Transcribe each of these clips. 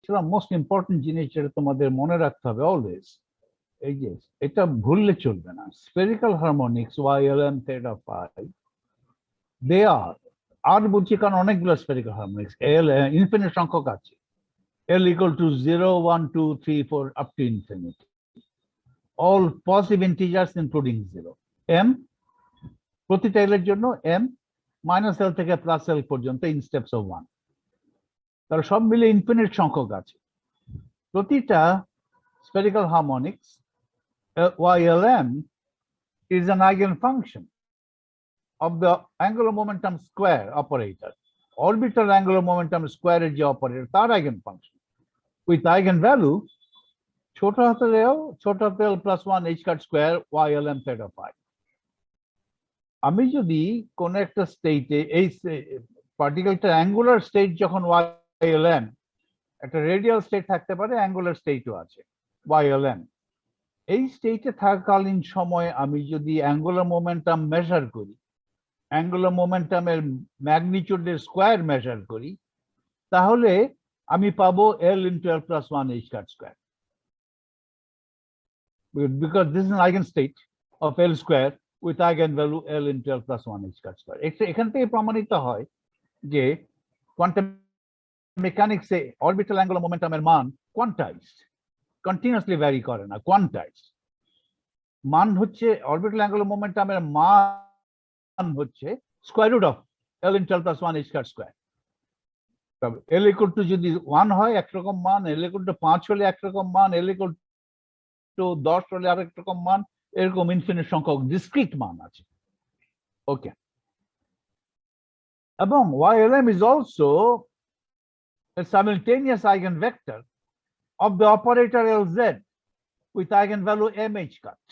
বলেছিলাম most important জিনিস যেটা তোমাদের মনে রাখতে হবে অলওয়েজ, এই যে এটা ভুললে চলবে না, spherical harmonics YLM theta phi দে আর বলছি কারণ অনেকগুলো স্ফেরিক্যাল হারমোনিক্স এল ইনফিনিট সংখ্যক আছে, L equal to 0 1 2 3 4 up to infinity, all positive integers including 0, m প্রতিটা এর জন্য m -l থেকে +l পর্যন্ত in steps of 1, তার সব মিলে ইনফিনিট সংখ্যক আছে। প্রতিটা spherical harmonics YLM is an eigenfunction of the angular momentum square operator, orbital angular momentum square এর যে অপারেটর তার eigenfunction with eigenvalue ছোট হাতের l +1 h cut square YLM theta phi। আমি যদি কোন একটা স্টেটে এই পার্টিকেলটা অ্যাঙ্গুলার স্টেট যখন YLM, একটা রেডিয়াল স্টেট থাকতে পারে, অ্যাঙ্গুলার স্টেটও আছে YLM, এই স্টেটে থাকাকালীন সময় আমি যদি অ্যাঙ্গুলার মোমেন্টাম মেজার করি, অ্যাঙ্গুলার মোমেন্টামের ম্যাগনিটিউডের স্কোয়ার মেজার করি, তাহলে আমি পাবো L × L + 1 h cut square, because this is an eigenstate of L square with eigenvalue L × L + 1 h cut square। এখান থেকে প্রমাণিত হয় যে কোয়ান্টাম মেকানিক্সে অরবিটাল অ্যাঙ্গুলার মোমেন্টামের মান কোয়ান্টাইজড, কন্টিনিউয়াসলি ভ্যারি করে না, কোয়ান্টাইজড মান হচ্ছে অরবিটাল অ্যাঙ্গুলার মোমেন্টামের মান হচ্ছে square root of L × L + 1 h cut square। তবে L = যদি 1 হয় একরকম মান, L = 5 হলে একরকম মান, L = 10 হলে আরেক রকম মান, এরকম ইনফিনিট সংখ্যক ডিসক্রিট মান আছে। ওকে, এবং YLM is also a simultaneous eigenvector of the operator LZ with eigenvalue MH cut.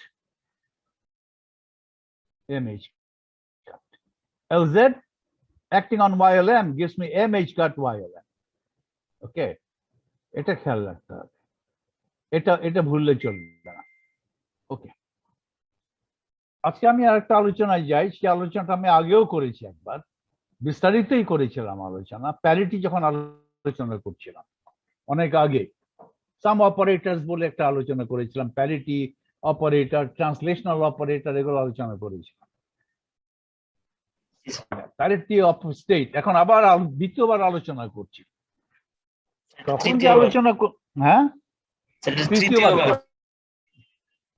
LZ acting on YLM gives me MH cut YLM. Okay, এটা খেয়াল রাখতে হবে, এটা ভুললে চলবে না। ওকে, আজকে আমি আরেকটা আলোচনায় যাই, সেই আলোচনাটা আমি আগেও করেছি, একবার বিস্তারিতই করেছিলাম আলোচনা, প্যারিটি যখন আলোচনা করছিলাম অনেক আগে, সাম অপারেটরস বলে একটা আলোচনা করেছিলাম, প্যারিটি অপারেটর, ট্রান্সলেশনাল অপারেটর, এগুলো আলোচনা করেছিলাম। প্যারিটি অফ স্টেট এখন আবার দ্বিতীয়বার আলোচনা করছি। তখন যে আলোচনা, হ্যাঁ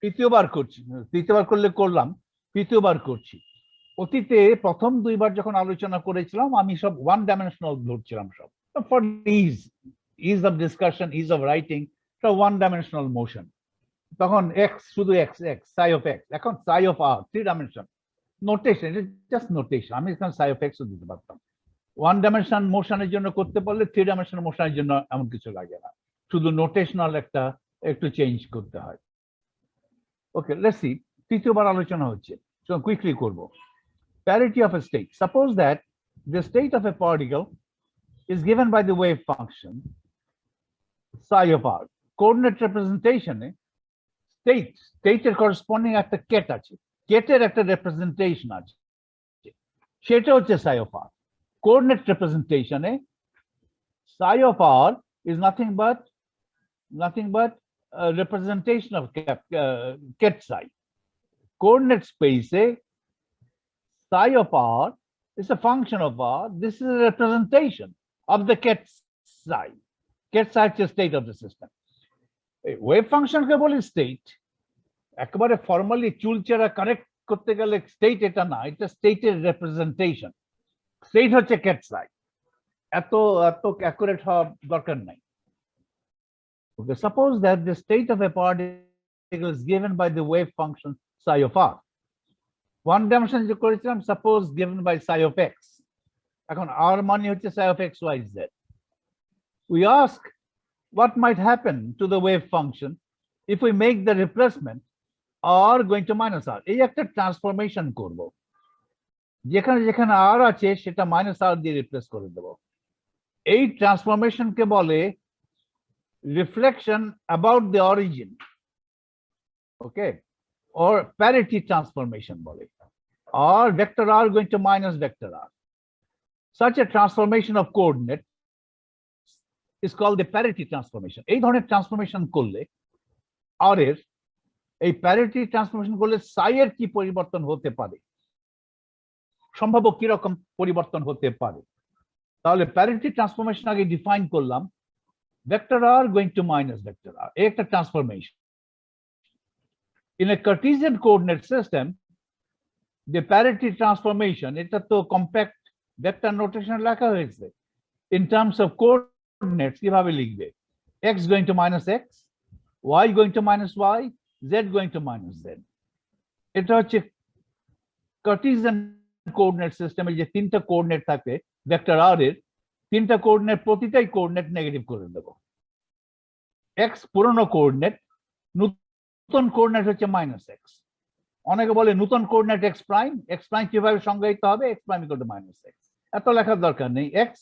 তৃতীয়বার করছি, তৃতীয়বার করলে করলাম, তৃতীয়বার করছি। অতীতে প্রথম দুইবার যখন আলোচনা করেছিলাম আমি সব ওয়ান ডাইমেনশনাল ধরছিলাম, সব for ease of discussion, ease of writing, সব ওয়ান ডাইমেনশনাল মোশন। তখন এক্স, শুধু x x, psi of x, এখন সাই অফ আর, 3 ডাইমেনশন নোটেশন, জাস্ট নোটেশন। আমি এখানে সাই অফ এক্সও দিতে পারতাম। ওয়ান ডাইমেনশন মোশনের জন্য করতে পারলে 3 ডাইমেনশন মোশনের জন্য এমন কিছু লাগে না, শুধু নোটেশনাল একটা একটু চেঞ্জ করতে হয়। ওকে, লেটস সি, তৃতীয়বার আলোচনা হচ্ছে, কুইকলি করব। Parity of a state. Suppose that the state of a particle is given by the wave function psi of r. Coordinate representation state corresponding একটা ket আছে, কেটের একটা representation আছে, সেটা হচ্ছে psi of r. Coordinate representation psi of r is nothing but a representation of ket psi. Coordinate space psi of r is a function of r. This is a representation of the ket psi. Ket psi is the state of the system. Wave function ke boli state. একবারে formally চুলচেরা correct করতে গেলে state এটা না, এটা স্টেটের representation. State হচ্ছে ket psi, এত accurate হওয়া দরকার নাই। Okay, suppose that the state of a particle is given by the wave function psi of r. One dimension যে করেছিলাম, suppose given by psi of x. এখন r মানে হচ্ছে psi of x, y, z. We ask what might happen to the wave function if we make the replacement r going to minus r. এই একটা transformation করব, যেখানে যেখানে r আছে সেটা মাইনাস r দিয়ে রিপ্লেস করে দেব। এই ট্রান্সফরমেশনকে বলে reflection about the origin, okay, or parity transformation বলে, or vector r going to minus vector r. Such a transformation of coordinates is called the parity transformation. এই ধরনের ট্রান্সফরমেশন করলে আর এর এই প্যারিটি ট্রান্সফরমেশন করলে সাই এর কি পরিবর্তন হতে পারে, সম্ভাব্য কি রকম পরিবর্তন হতে পারে। তাহলে প্যারিটি ট্রান্সফরমেশন আগে ডিফাইন করলাম, vector r going to minus vector r, একটা transformation. In a Cartesian coordinate system the parity transformation, এটা তো কম্প্যাক্ট ভেক্টর নোটেশন লেখা হয়েছে। in terms of coordinates কিভাবে লিখবে, x going to minus x, y going to minus y, z going to minus z। এটা হচ্ছে Cartesian coordinate সিস্টেমে যে তিনটা কোঅর্ডিনেট থাকে ভেক্টর আর এর, তিনটা কোঅর্ডিনেট প্রতিটাই কোঅর্ডিনেট নেগেটিভ করে দেব। x পুরনো কোঅর্ডিনেট, নতুন কোঅর্ডিনেট হচ্ছে মাইনাস এক্স। অনেকে বলে নতুন কোঅর্ডিনেট এক্স প্রাইম কিভাবে সংজ্ঞায়িত হবে, x prime equal to minus x. এত লেখার দরকার নেই, x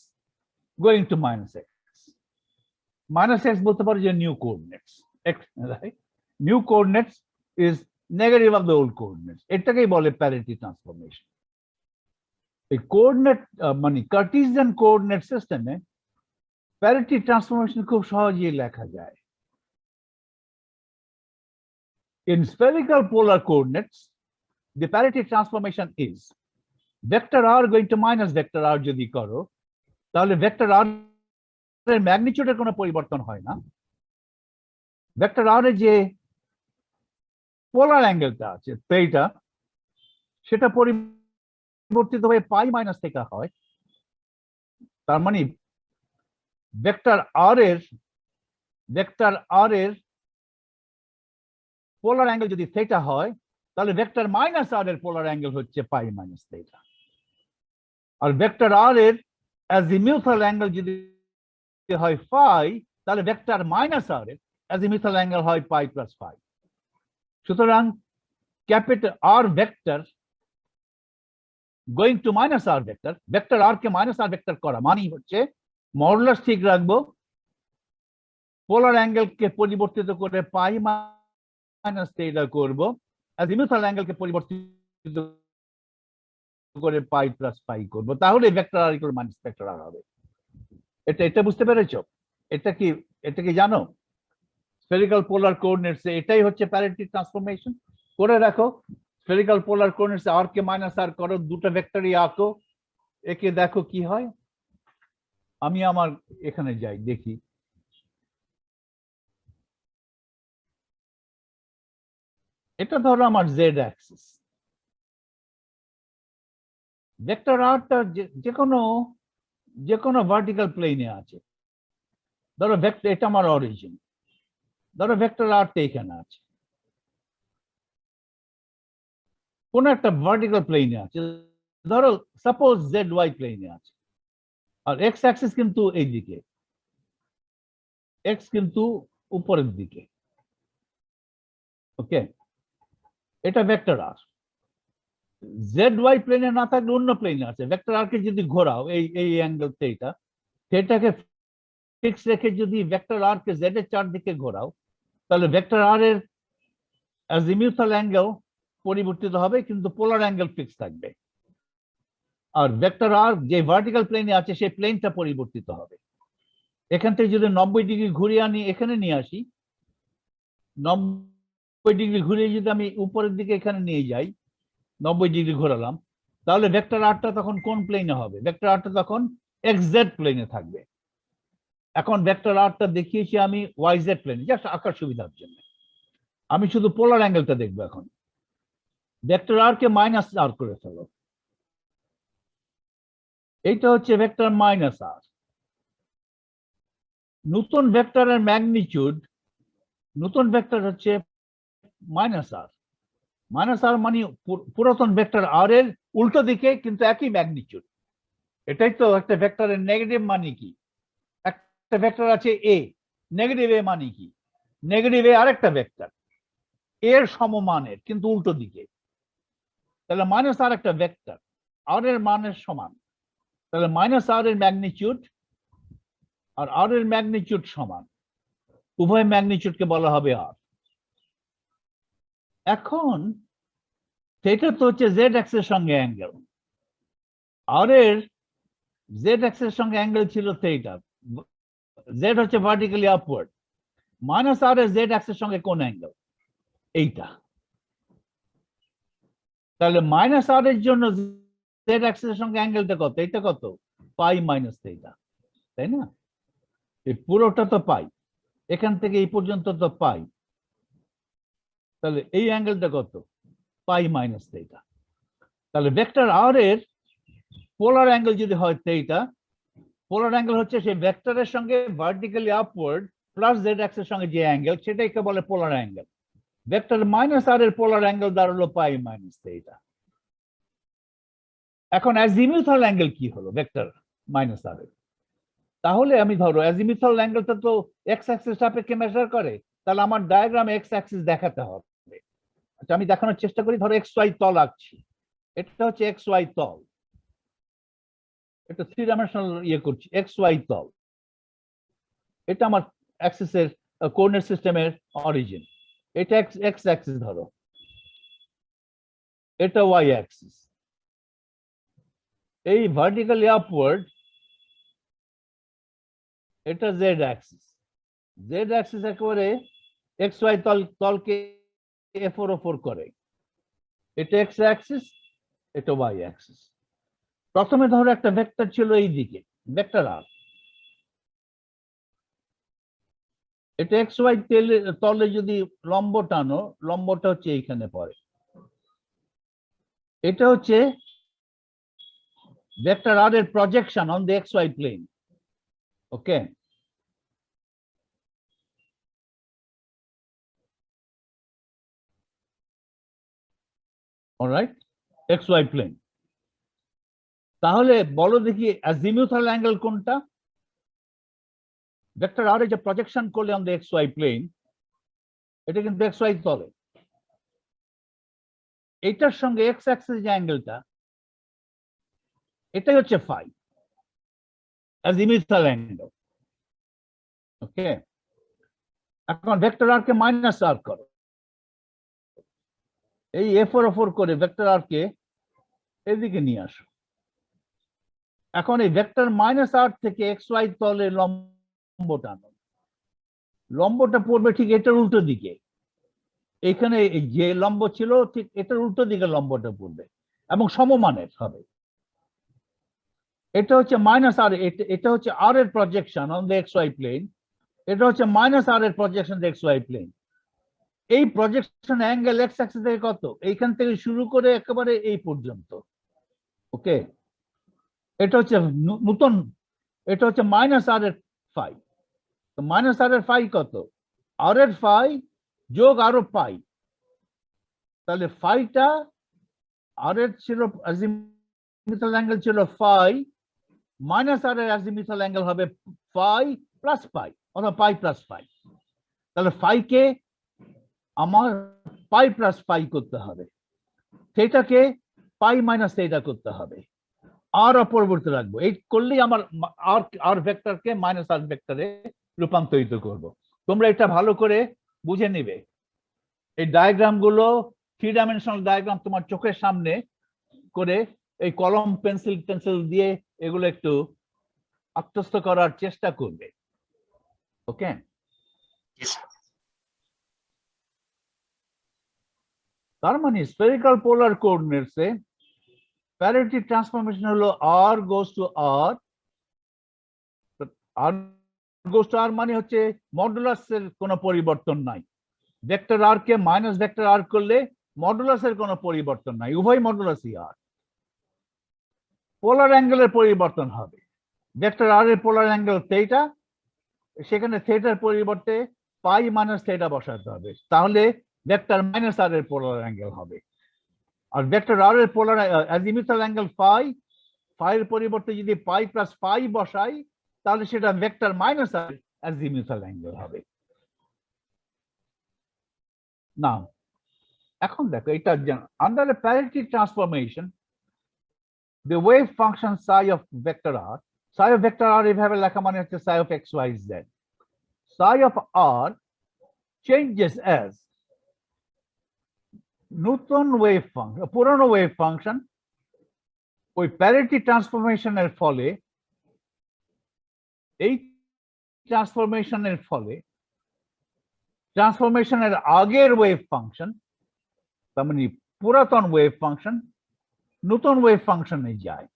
going to minus x. Minus x বলতে পারো যে new coordinates, x right, new coordinates is negative of the old coordinates. এটাকেই বলে প্যারিটি ট্রান্সফরমেশন। এই কোঅর্ডিনেট মানে কার্টেসিয়ান কোঅর্ডিনেট সিস্টেমে প্যারিটি ট্রান্সফরমেশন খুব সহজেই লেখা যায়। In spherical polar coordinates, the parity transformation is vector r going to minus vector r যদি করো, তাহলে ভেক্টর আর এর ম্যাগনিটিউডের কোনো পরিবর্তন হয় না। ভেক্টর আর এর যে পোলার অ্যাঙ্গেলটা আছে সেইটা, সেটা পরিবর্তিত হয়ে পাই মাইনাস থিটা হয়। তার মানে ভেক্টর আর এর পোলার অ্যাঙ্গেল যদি থিটা হয়, তাহলে ভেক্টর মাইনাস আর এর পোলার অ্যাঙ্গেল হচ্ছে পাই মাইনাস থিটা। আর ভেক্টর আর এর অ্যাজিমিউথাল অ্যাঙ্গেল যদি হয় ফাই, তাহলে ভেক্টর মাইনাস আর এর অ্যাজিমিউথাল অ্যাঙ্গেল হয় পাই প্লাস ফাই। সুতরাং capital R vector going to minus R vector, vector R কে মাইনাস আর ভেক্টর করা মানেই হচ্ছে মডুলাস ঠিক রাখবো, পোলার অ্যাঙ্গেলকে পরিবর্তিত করে পাই মাইনাস থিটা করব, অ্যাজিমিউথাল অ্যাঙ্গেলকে পরিবর্তিত করে পাই প্লাস পাই করব, তাহলে ভেক্টর আর ইকুয়াল মাইনাস ভেক্টর আর হবে। এটা বুঝতে পেরেছো? এটা কি জানো? স্ফেরিক্যাল পোলার কোঅর্ডিনেটস এটাই হচ্ছে প্যারিটি ট্রান্সফরমেশন। করে রাখো, স্ফেরিক্যাল পোলার কোঅর্ডিনেটস আর কে মাইনাস আর করো, দুটো ভেক্টরই আঁকো, একে দেখো কি হয়। আমি আমার এখানে যাই দেখি। এটা ধরো আমার জেড অ্যাক্সিস, ভেক্টর আরটা যে কোনো ভার্টিক্যাল প্লেনে আছে। ধরো ভেক্টর, এটা আমার অরিজিন, ধরো ভেক্টর আরটা এখানে আছে, কোন একটা ভার্টিক্যাল প্লেনে আছে, ধরো সাপোজ জেড ওয়াই প্লেনে আছে, আর এক্স অ্যাক্সিস কিন্তু এইদিকে, এক্স কিন্তু উপরের দিকে। ওকে, এটা ভেক্টর আর। জেড ওয়াই প্লেনে না থাকলে অন্য প্লেনে আছে, ভেক্টর আর কে যদি ঘোরাও এই অ্যাঙ্গেল থিটা, সেটাকে ফিক্স রেখে যদি ভেক্টর আর কে জেড এর চারদিকে ঘোরাও, তাহলে ভেক্টর আর এর অ্যাজিমিউথাল অ্যাঙ্গেল পরিবর্তিত হবে, কিন্তু পোলার অ্যাঙ্গেল ফিক্স থাকবে। আর ভেক্টর আর যে ভার্টিক্যাল প্লেনে আছে সেই প্লেনটা পরিবর্তিত হবে। এখান থেকে যদি 90 ডিগ্রি ঘুরিয়ে আনি, এখানে নিয়ে আসি, 90 ডিগ্রি ঘুরিয়ে যদি আমি উপরের দিকে এখানে নিয়ে যাই, 90 ডিগ্রি ঘোরালাম, তাহলে ভেক্টর আরটা তখন কোন প্লেনে হবে? ভেক্টর আরটা তখন এক্স-জেড প্লেনে থাকবে। এখন ভেক্টর আরটা দেখিয়েছি আমি ওয়াই-জেড প্লেনে, জাস্ট আঁকার সুবিধার জন্য। আমি শুধু পোলার অ্যাঙ্গেলটা দেখবো এখন। ভেক্টর আর কে মাইনাস আর করে ফেলো, এইটা হচ্ছে ভেক্টর মাইনাস আর। নতুন ভেক্টরের ম্যাগনিটিউড, নতুন ভেক্টর হচ্ছে মাইনাস আর। মাইনাস আর মানে পুরাতন ভেক্টর আর এর উল্টো দিকে, কিন্তু একই ম্যাগনিটিউড। এটাই তো একটা ভেক্টরের নেগেটিভ মানে কি? একটা ভেক্টর আছে এ, নেগেটিভ এ মানে কি? নেগেটিভ এ আরেকটা ভেক্টর এর সমমানের কিন্তু উল্টো দিকে, তাহলে মাইনাস আর একটা ভেক্টর আর এর মানের সমান, তাহলে মাইনাস আর এর ম্যাগনিটিউড আর আর এর ম্যাগনিটিউড সমান, উভয় ম্যাগনিটিউডকে বলা হবে আর। এখন থিটা তো হচ্ছে জেড অ্যাক্সের সঙ্গে অ্যাঙ্গেল, আর এর জেড অ্যাক্সের সঙ্গে অ্যাঙ্গেল ছিল থিটা, জেড হচ্ছে ভার্টিক্যালি আপওয়ার্ড, মাইনাস আর এর জেড অ্যাক্সের সঙ্গে কোন অ্যাঙ্গেল? এইটা। তাহলে মাইনাস আর এর জন্য জেড অ্যাক্সের সঙ্গে অ্যাঙ্গেলটা কত? এটা কত? পাই মাইনাস থিটা, তাই না? এই পুরোটা তো পাই, এখান থেকে এই পর্যন্ত তো পাই, তাহলে এই অ্যাঙ্গেলটা কত? পাই মাইনাস থিটা। তাহলে ভেক্টর আর এর পোলার অ্যাঙ্গেল যদি হয় থিটা, পোলার অ্যাঙ্গেল হচ্ছে সেই ভেক্টরের সঙ্গে ভার্টিক্যালি আপওয়ার্ড প্লাস জেড অ্যাক্সের সঙ্গে যে অ্যাঙ্গেল, সেটাকে বলে পোলার অ্যাঙ্গেল। ভেক্টর মাইনাস আর এর পোলার অ্যাঙ্গেল দাঁড়ালো পাই মাইনাস থিটা। এখন অ্যাজিমিউথাল অ্যাঙ্গেল কি হলো ভেক্টর মাইনাস আর এর? তাহলে আমি ধরো অ্যাজিমিউথাল অ্যাঙ্গেলটা তো এক্স অ্যাক্সিস সাপেক্ষে মেজার করে, তাহলে আমার ডায়াগ্রামে এক্স অ্যাক্সিস দেখাতে হবে। আচ্ছা, আমি দেখানোর চেষ্টা করি। ধরো এক্স ওয়াই তল আঁকছি, এটা হচ্ছে এক্স ওয়াই তল, এটা 3 ডাইমেনশনাল ইয়ে করছি, এক্স ওয়াই তল। এটা আমার অ্যাক্সিসের কোঅর্ডিনেট সিস্টেমের অরিজিন। এটা এক্স অ্যাক্সিস ধরো, এটা ওয়াই অ্যাক্সিস। এই ভার্টিক্যালি আপওয়ার্ড এটা জেড অ্যাক্সিস। জেড অ্যাক্সিস একেবারে এক্স ওয়াই তলকে এফোর ওফোর করে। এটা এক্স অ্যাক্সিস, এটা ওয়াই অ্যাক্সিস। প্রথমে ধরো একটা ভেক্টর ছিল এই দিকে, ভেক্টর আর। এটা এক্স ওয়াই তলে যদি লম্ব টানো, লম্বটা হচ্ছে এইখানে পড়ে। এটা হচ্ছে ভেক্টর আর এর projection on the x y plane. Okay, alright, x y plane. তাহলে বলো দেখি অ্যাজিমিউথাল অ্যাঙ্গেল কোনটা? ভেক্টর আর এর যে প্রজেকশন করলে on the x y plane, এটা কিন্তু এক্স ওয়াই তলে। এটার সঙ্গে এক্স অ্যাক্সিস যে অ্যাঙ্গেলটা, এটাই হচ্ছে ফাই, অ্যাজিমিউথাল অ্যাঙ্গেল। ওকে, এখন ভেক্টর আর কে মাইনাস আর করো, এই এফোর ওফোর করে ভেক্টর আর কে এদিকে নিয়ে আসো। এখন এই ভেক্টর মাইনাস আর থেকে এক্স ওয়াই তলে লম্ব টানো, লম্বটা পড়বে ঠিক এটার উল্টো দিকে। এখানে যে লম্ব ছিল ঠিক এটার উল্টো দিকে লম্বটা পড়বে এবং সমমানের হবে। এটা হচ্ছে মাইনাস আর, এটা হচ্ছে আর এর projection on the x y plane, এটা হচ্ছে মাইনাস আর এর প্রজেকশন এক্স ওয়াই প্লেন। এই প্রজেকশন অ্যাঙ্গেল এক্স অ্যাক্সিস থেকে কত? এইখান থেকে শুরু করে একেবারে এই পর্যন্ত। ওকে, এটা হচ্ছে নতুন, এটা হচ্ছে মাইনাস আর এর ফাই। তো মাইনাস আর এর ফাই কত? আর এর ফাই যোগ আরো পাই। তাহলে ফাইটা আর এর ছিল অ্যাজিমিউথাল অ্যাঙ্গেল ছিল ফাই, মাইনাস আর এর অ্যাজিমিউথাল অ্যাঙ্গেল হবে ফাই প্লাস পাই, অথবা পাই প্লাস পাই। তাহলে ফাই কে আমার পাই প্লাস পাই করতে হবে, থিটাকে পাই মাইনাস থিটা করতে হবে, আর অপরিবর্তিত রাখবো। এই করলেই আমার আর ভেক্টরকে মাইনাস আর ভেক্টরে রূপান্তরিত করব। তোমরা এটা ভালো করে বুঝে নিবে। এই ডায়াগ্রাম গুলো 3 ডাইমেনশনাল ডায়াগ্রাম তোমার চোখের সামনে করে এই কলম পেন্সিল দিয়ে এগুলো একটু আত্মস্থ করার চেষ্টা করবে। ওকে, তার মানে স্ফেরিক্যাল পোলার কোঅর্ডিনেটসে প্যারিটি ট্রান্সফরমেশন হলো আর goes to R. R goes to আর মানে হচ্ছে মডুলাসের কোনো পরিবর্তন নাই। ভেক্টর আর কে মাইনাস ভেক্টর আর করলে মডুলাসের কোনো পরিবর্তন নাই, উভয় মডুলাসই আর। পোলার অ্যাঙ্গেলের পরিবর্তন হবে। ভেক্টর আর এর পোলার অ্যাঙ্গেল থিটা, সেখানে থিটার পরিবর্তে পাই মাইনাস থিটা বসাতে হবে, তাহলে ভেক্টর মাইনাস আর এর পোলার অ্যাঙ্গেল হবে। আর ভেক্টর আর এর পোলার অ্যাজিমিউথাল অ্যাঙ্গেল ফাই, ফাইয়ের পরিবর্তে যদি পাই প্লাস পাই বসাই, তাহলে সেটা ভেক্টর মাইনাস আর অ্যাজিমিউথাল অ্যাঙ্গেল হবে। না, এখন দেখো এটা under A parity transformation the wave function psi of vector r, psi of vector r এভাবে লেখা মানে হচ্ছে psi of x y z, psi of r changes as নতুন ওয়েভ ফাংশন, পুরনো ওয়েভ ফাংশন ওই প্যারিটি ট্রান্সফরমেশনের ফলে এই ট্রান্সফরমেশনের ফলে ট্রান্সফরমেশনের আগের ওয়েভ ফাংশন, তার মানে পুরাতন ওয়েভ ফাংশন নতুন ওয়েভ ফাংশনে যায়।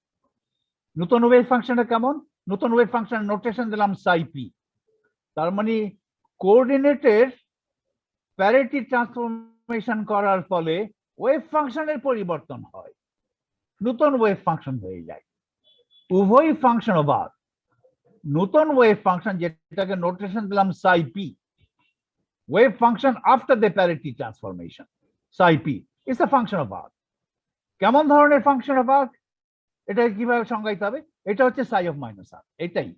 নতুন ওয়েভ ফাংশনটা কেমন? নতুন ওয়েভ ফাংশনের নোটেশন দিলাম সাই পি। তার মানে কোঅর্ডিনেটের প্যারিটি ট্রান্সফরমেশন করার ফলে ওয়েভ ফাংশনের পরিবর্তন হয়, নতুন ওয়েভ ফাংশন হয়ে যায়। উভয় ফাংশন আবার নতুন ওয়েভ ফাংশন, যেটাকে নোটেশন দিলাম সাই P, wave function after the parity transformation, psi p is a function of arc. কেমন ধরনের ফাংশন অফ আর্ক? এটা কিভাবে সংজ্ঞায়িত হবে? এটা হচ্ছে psi of minus r, এটাই।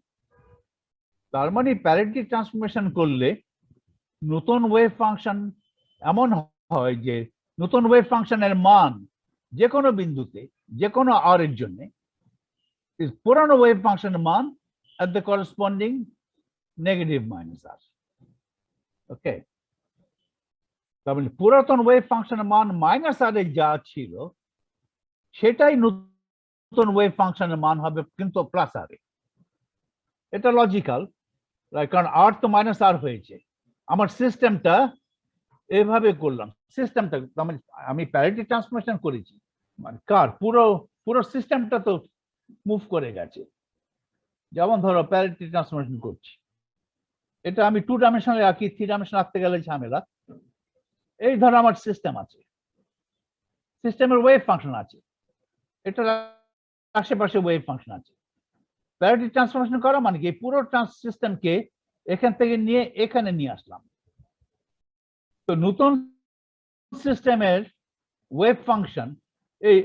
তার মানে প্যারিটি ট্রান্সফরমেশন করলে নতুন ওয়েভ ফাংশন এমন হয় যে নতুন ওয়েভ ফাংশনের মান যে কোনো বিন্দুতে যে কোনো r এর জন্য পুরানো ওয়েভ ফাংশনের মান at the corresponding negative minus r. ওকে, তার মানে পুরাতন ওয়েভ ফাংশনের মান মাইনাস আর এ যা ছিল সেটাই নতুন ওয়েভ ফাংশনের মান হবে, কিন্তু প্লাস আর এ। এটা লজিক্যাল, কারণ আর তো মাইনাস আর হয়েছে। আমার সিস্টেমটা এভাবে করলাম, সিস্টেমটা মানে আমি প্যারিটি ট্রান্সফরমেশন করেছি, মানে কার পুরো সিস্টেমটা তো মুভ করে গেছে। যেমন ধরো প্যারিটি ট্রান্সফরমেশন করছি, এটা আমি 2 ডাইমেনশনাল আঁকি, 3 ডাইমেনশনাল আঁকতে গেলে ঝামেলা। এই ধরো আমার সিস্টেম আছে, সিস্টেমের ওয়েভ ফাংশন আছে, এটার আশেপাশে ওয়েভ ফাংশন আছে। প্যারিটি ট্রান্সফরমেশন করা মানে কি পুরো সিস্টেমকে এখান থেকে নিয়ে এখানে নিয়ে আসলাম। তো নতুন সিস্টেমের ওয়েভ ফাংশন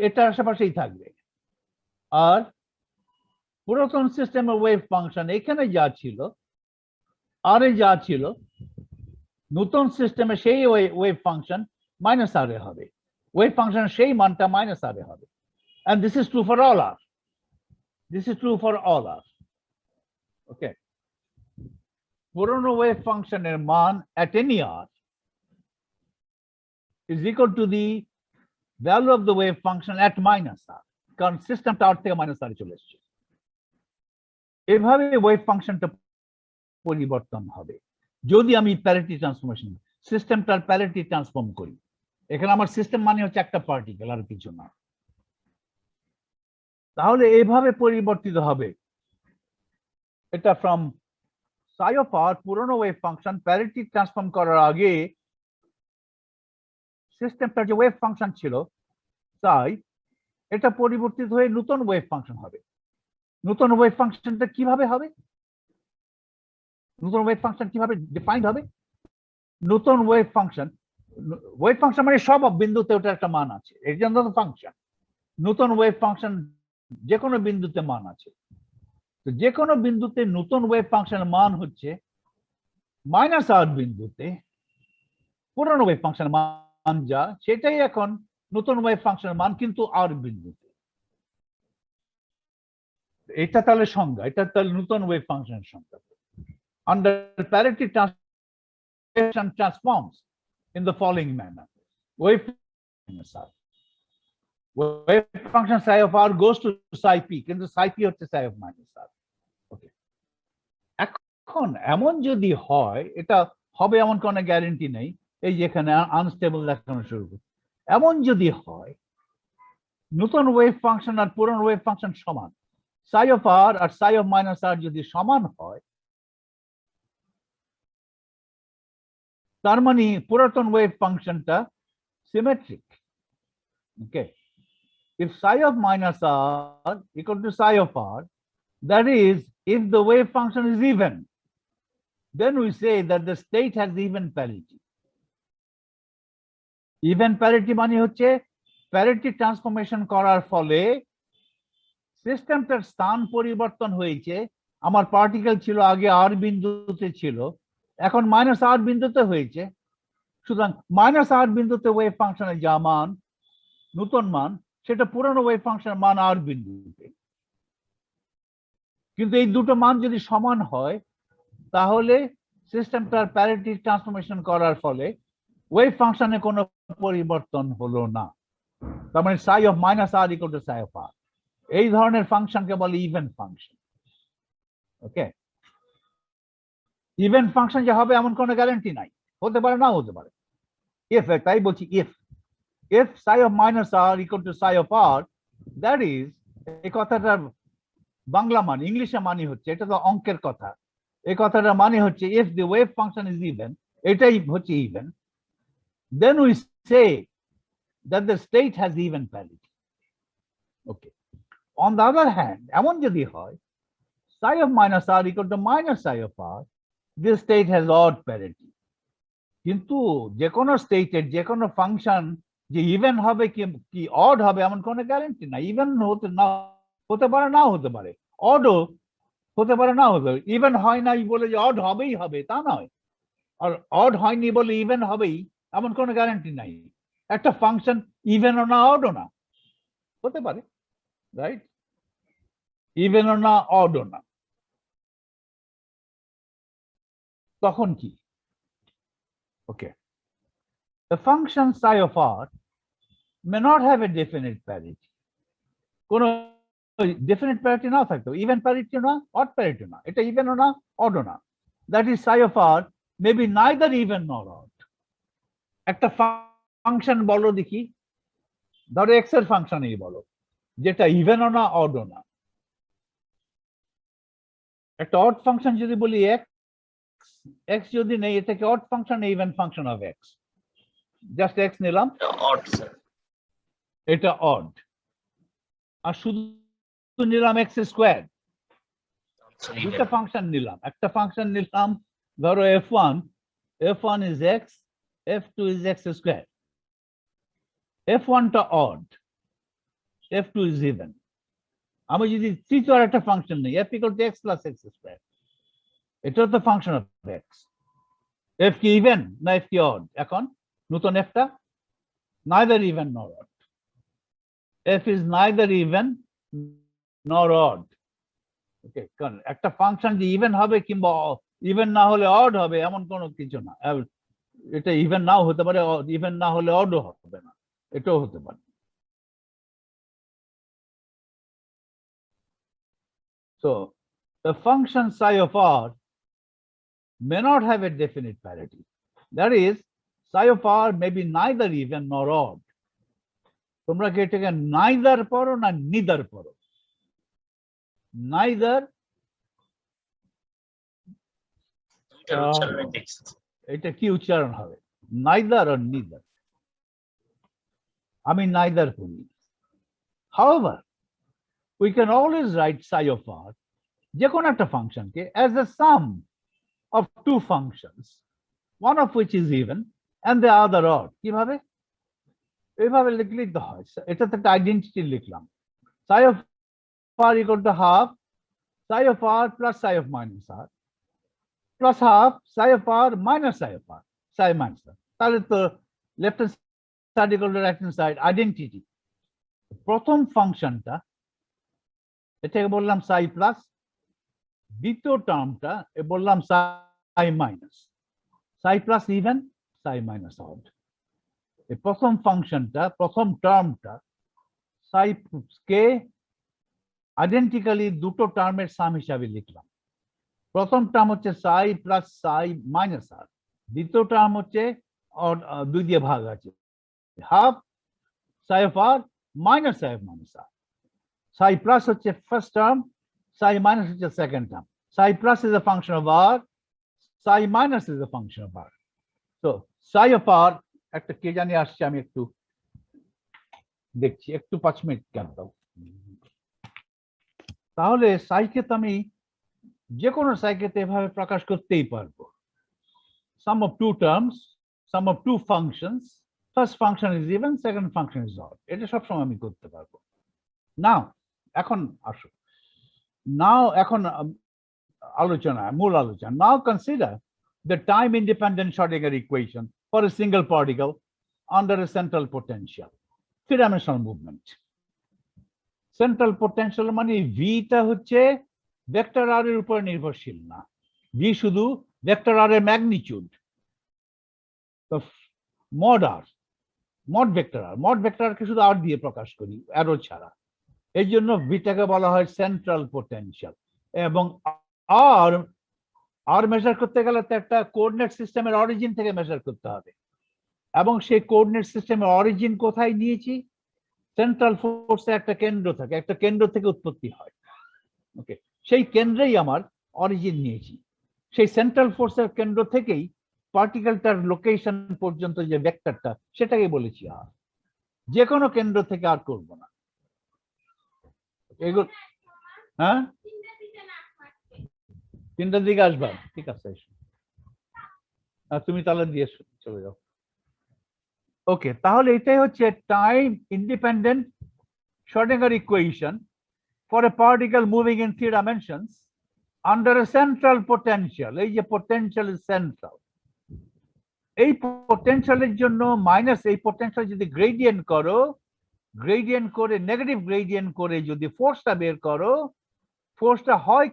এটার আশেপাশেই থাকবে, আর পুরাতন সিস্টেমের ওয়েভ ফাংশন এখানে যা ছিল আর এ যা ছিল নতুন সিস্টেমে সেই ওয়েভ ফাংশন মাইনাস আর এ হবে, ওয়েভ ফাংশন সেই মানটা মাইনাস আর এ হবে। And this is true for all r. This is true for all r. Okay. পুরনো ওয়েভ ফাংশনের মান at any r is equal to the value of the wave function at minus r, কারণ সিস্টেমটা r থেকে minus আর চলে এসেছে। এভাবে wave ফাংশনটা পরিবর্তন হবে যদি আমি প্যারিটি ট্রান্সফরমেশন সিস্টেমটার প্যারিটি ট্রান্সফর্ম করি। এখানে আমার সিস্টেম মানে হচ্ছে একটা পার্টিকেল, আর কিছু না। তাহলে এইভাবে পরিবর্তিত হবে এটা ফ্রম psi of r, পুরনো ওয়েভ ফাংশন প্যারিটি ট্রান্সফর্ম করার আগে সিস্টেমটার যে ওয়েভ ফাংশন ছিল তাই এটা পরিবর্তিত হয়ে নতুন ওয়েভ ফাংশন হবে। নতুন ওয়েভ ফাংশনটা কিভাবে হবে? নতুন ওয়েভ ফাংশন কিভাবে ডিফাইন্ড হবে? নতুন ওয়েভ ফাংশন মানে সব বিন্দুতে ওটা একটা মান আছে, এর জন্য তো ফাংশন। নতুন ওয়েভ ফাংশন যে কোনো বিন্দুতে মান আছে, তো যে কোনো বিন্দুতে নতুন ওয়েভ ফাংশনের মান হচ্ছে মাইনাস আর বিন্দুতে পুরনো ওয়েভ ফাংশনের মান যা, সেটাই এখন নতুন ওয়েভ ফাংশনের মান, কিন্তু আর বিন্দুতে। এটা তাহলে সংজ্ঞা, এটা তাহলে নতুন ওয়েভ ফাংশনের সংজ্ঞা। Under parity transformation transforms in the following manner. Wave function psi of r goes to psi p, কিন্তু psi p হচ্ছে psi of minus r. Okay. এখন এমন যদি হয়, এটা হবে এমন কোনো গ্যারান্টি নেই, এই যে এখানে আনস্টেবল দেখানো শুরু করে। এমন যদি হয় নতুন ওয়েভ ফাংশন আর পুরনো ওয়েভ ফাংশন সমান, psi of r আর psi of minus r যদি সমান হয়, তার মানে পুরাতন ওয়েভ ফাংশনটা symmetric. Okay, if psi of minus r equal to psi of r, that is if the wave function is even, then we say that the state has even parity. Even parity মানে হচ্ছে parity transformation করার ফলে সিস্টেমটার স্থান পরিবর্তন হয়েছে। আমার particle ছিল আগে আর বিন্দুতে ছিল, এখন মাইনাস আর বিন্দুতে হয়েছে। সুতরাং মাইনাস আর বিন্দুতে ওয়েভ ফাংশনের যা মান নতুন মান, সেটা পুরনো ওয়েভ ফাংশনের মান আর বিন্দুতে। কিন্তু এই দুটো মান যদি সমান হয়, তাহলে সিস্টেমটার প্যারিটি ট্রান্সফরমেশন করার ফলে ওয়েভ ফাংশনে কোনো পরিবর্তন হলো না। তার মানে psi of minus r equal to psi of r, এই ধরনের ফাংশনকে বলে ইভেন ফাংশন। ওকে, ইভেন ফাংশন যে হবে এমন কোনো গ্যারান্টি নাই, হতে পারে নাও হতে পারে। ইফ, তাই বলছি if psi of minus r equal to psi of r, that is, এই কথাটার বাংলা মানে ইংলিশে মানে হচ্ছে, এটা তো অঙ্কের কথা, এই কথাটার মানে হচ্ছে if the wave function is even, এটাই হচ্ছে even, then we say that the state has even parity. Okay. On the other hand, এমন যদি হয় psi of minus r equal to minus psi of r, this state has odd parity. কিন্তু যে কোনো স্টেটের যে কোনো ফাংশন যে ইভেন হবে কি অড হবে এমন কোনো গ্যারান্টি না। ইভেন হতে পারে নাও হতে পারে, অডও হতে পারে নাও হতে পারে। ইভেন হয় নাই বলে যে অড হবেই হবে তা নয়, আর অড হয়নি বলে ইভেন হবেই এমন কোনো গ্যারান্টি নাই। একটা ফাংশন ইভেনও না অডও না, হতে পারে, রাইট? ইভেনও না অডও না, তখন কি? Okay. The function psi of r may not have a definite parity. কোন definite parity নাও থাকতো, even parity না, odd parity না, এটা even না, odd না। That is, psi of r may be neither even nor odd. একটা function বলো দেখি, ধরো x এর ফাংশনই বলো, যেটা even না, odd না। একটা odd ফাংশন যদি বলি x যদি নেই, এটাকে odd function, even function of x, just x নিলাম, এটা odd, আর শুধু নিলাম x স্কয়ার, দুটো ফাংশন নিলাম, একটা ফাংশন নিলাম ধরো f1 is x, f2 is x square, f1 টা odd, f2 is even। আমি যদি তৃতীয় একটা ফাংশন নেই f equal to x plus x square, এটা তো ফাংশন অফ x, f কি ইভেন না f কি odd? এখন নতুন fটা neither even nor odd, f is neither even nor odd। ওকে, কারণ একটা ফাংশন যে ইভেন হবে কিংবা ইভেন না হলে অড হবে এমন কোনো কিছু না। এটা ইভেন নাও হতে পারে, ইভেন না হলে অডও হবে না, এটাও হতে পারে। So the function psi of r may not have a definite parity. That is, psi of r may be neither even nor odd. তোমরা কি এটাকে neither পড়ো না neither পড়ো? neither, এটা কি উচ্চারণ হবে? neither or neither? আমি neither পড়ি। However, we can always write psi of r, যে কোনো একটা ফাংশনকে, as a sum of two functions, one of which is even and the other odd। কিভাবে? এইভাবে লিখলেই তো হয়। এটাতে একটা আইডেন্টিটি লিখলাম, psi of r equal to half psi of r plus psi of minus r plus half psi of r minus psi of r, psi minus r। তাহলে তো left hand side equal to right hand side, identity. প্রথম ফাংশনটা এটাকে বললাম psi plus, দ্বিতীয় টার্মটা বললাম psi minus, psi plus even, psi minus odd. এই প্রথম ফাংশনটা, প্রথম টার্মটা psi কে আইডেন্টিক্যালি দুটো টার্মের সাম হিসাবে লিখলাম। প্রথম টার্ম হচ্ছে psi plus psi minus r, দ্বিতীয় টার্ম হচ্ছে দুই দিয়ে ভাগ আছে, half psi of r minus psi of minus r। psi plus হচ্ছে ফার্স্ট টার্ম, psi minus হচ্ছে second term. psi plus is a function of r, psi minus is a function of r। So psi of r, একটা কে জানি আসছে, আমি একটু দেখছি, একটু 5 minute কেন দাও। তাহলে সাইকে তো আমি যে কোনো সাইকে এভাবে প্রকাশ করতেই পারবো, sum of two terms, sum of two functions, first function is even, second function is odd। এটা সবসময় আমি করতে পারবো। নাও এখন আসো, এখন মূল আলোচনা। Now consider the time independent Schrodinger equation for a single particle under a central potential, three-dimensional movement। Central potential মানে ভিটা হচ্ছে ভেক্টর আর এর উপর নির্ভরশীল না, ভি শুধু ভেক্টর আর এর ম্যাগনিটিউড। তো মড আর, মড ভেক্টর কে শুধু আর দিয়ে প্রকাশ করি, অ্যারো ছাড়া। এই জন্য ভিটাকে বলা হয় সেন্ট্রাল পোটেনশিয়াল। এবং আর মেজার করতে গেলে তো একটা কোঅর্ডিনেট সিস্টেমের অরিজিন থেকে মেজার করতে হবে, এবং সেই কোঅর্ডিনেট সিস্টেমের অরিজিন কোথায় নিয়েছি? সেন্ট্রাল ফোর্সে একটা কেন্দ্র থাকে, একটা কেন্দ্র থেকে উৎপত্তি হয়। ওকে, সেই কেন্দ্রেই আমার অরিজিন নিয়েছি। সেই সেন্ট্রাল ফোর্সের কেন্দ্র থেকেই পার্টিকেলটার লোকেশন পর্যন্ত যে ভেক্টরটা, সেটাকে বলেছি আর। যে কোনো কেন্দ্র থেকে আর করব না এগুলো। হ্যাঁ, 3টার দিকে আসবা, ঠিক আছে। তুমি তাহলে দিয়ে চলে যাও। ওকে, তাহলে এটাই হচ্ছে time independent Schrödinger equation for a particle moving in 3 dimensions under a central potential. এই যে potential is central, এই potential-এর জন্য মাইনাস, এই potential যদি গ্রেডিয়েন্ট করো, গ্রেডিয়েন্ট করে নেগেটিভ গ্রেডিয়েন্ট করে যদি ফোর্সটা বের করো, ফোর্সটা হয়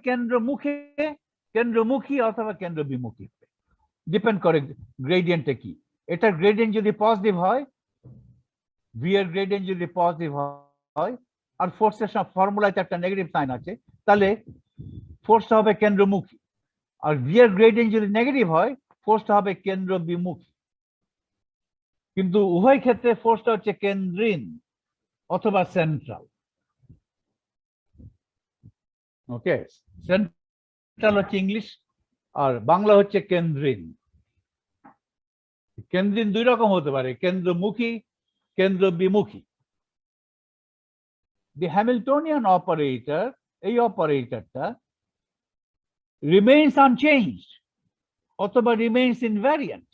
কেন্দ্রমুখী অথবা কেন্দ্র বিমুখী, ডিপেন্ড করে গ্রেডিয়েন্টটা কি। এটা গ্রেডিয়েন্ট যদি পজিটিভ হয়, ভি এর গ্রেডিয়েন্ট যদি পজিটিভ হয়, আর ফোর্সের সব ফর্মুলাতে একটা নেগেটিভ সাইন আছে, তাহলে ফোর্সটা হবে কেন্দ্রমুখী। আর ভি এর গ্রেডিয়েন্ট যদি নেগেটিভ হয়, ফোর্সটা হবে কেন্দ্র বিমুখী। কিন্তু উভয় ক্ষেত্রে ফোর্সটা হচ্ছে কেন্দ্রীন অথবা সেন্ট্রাল। ওকে, সেন্ট্রাল হচ্ছে ইংলিশ, আর বাংলা হচ্ছে কেন্দ্রীন। কেন্দ্রীন দুই রকম হতে পারে, কেন্দ্রমুখী, কেন্দ্র বিমুখী। The Hamiltonian operator, এই অপারেটরটা remains unchanged অথবা remains invariant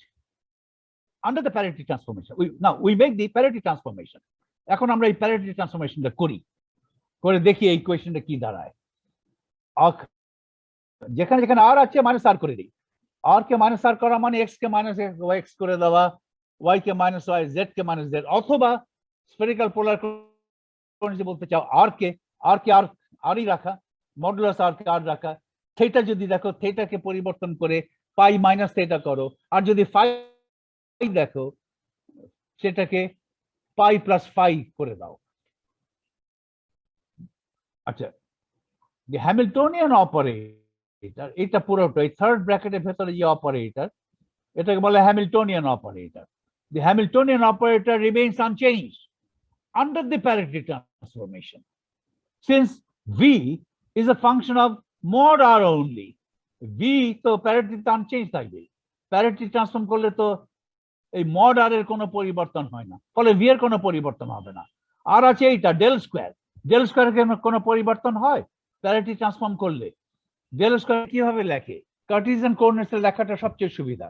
under the parity transformation. Now we make the parity transformation. এখন আমরা এই parity transformationটা করে দেখি এই ইকুয়েশনটা কি দাঁড়ায়। যেখানে যেখানে আর আছে মাইনাস আর করে দিই। আর কে মাইনাস আর করা মানে এক্স কে মাইনাস এক্স করে দেওয়া, ওয়াই কে মাইনাস ওয়াই, জেড কে মাইনাস জেড, অথবা স্ফেরিক্যাল পোলার বলতে চাও আর কে আরই রাখা, মডুলাস আর কে আর রাখা। থিটা যদি দেখো, থিটাকে পরিবর্তন করে পাই মাইনাস থিটা করো, আর যদি ফাই দেখো সেটাকে পাই প্লাস ফাই করে দাও। আচ্ছা, যে হ্যামিল্টনিয়ান অপারেটর, এটা পুরোটাই থার্ড ব্র্যাকেটের ভেতরে যে অপারেটর, এটাকে বলে Hamiltonian operator. The Hamiltonian operator remains unchanged under the parity transformation, since V is a function of mod R only. V তো parity unchanged থাকবে, parity transform করলে তো এই mod R এর কোনো পরিবর্তন হয় না, ফলে V এর কোনো পরিবর্তন হবে না। আর আছে এইটা ডেল স্কয়ার, ডেল স্কয়ারের কোনো পরিবর্তন হয় প্যারিটি ট্রান্সফর্ম করলে? ডেল স্কয়ার কিভাবে লেখে? কার্টেসিয়ান কোঅর্ডিনেটসে লেখাটা সবচেয়ে সুবিধা।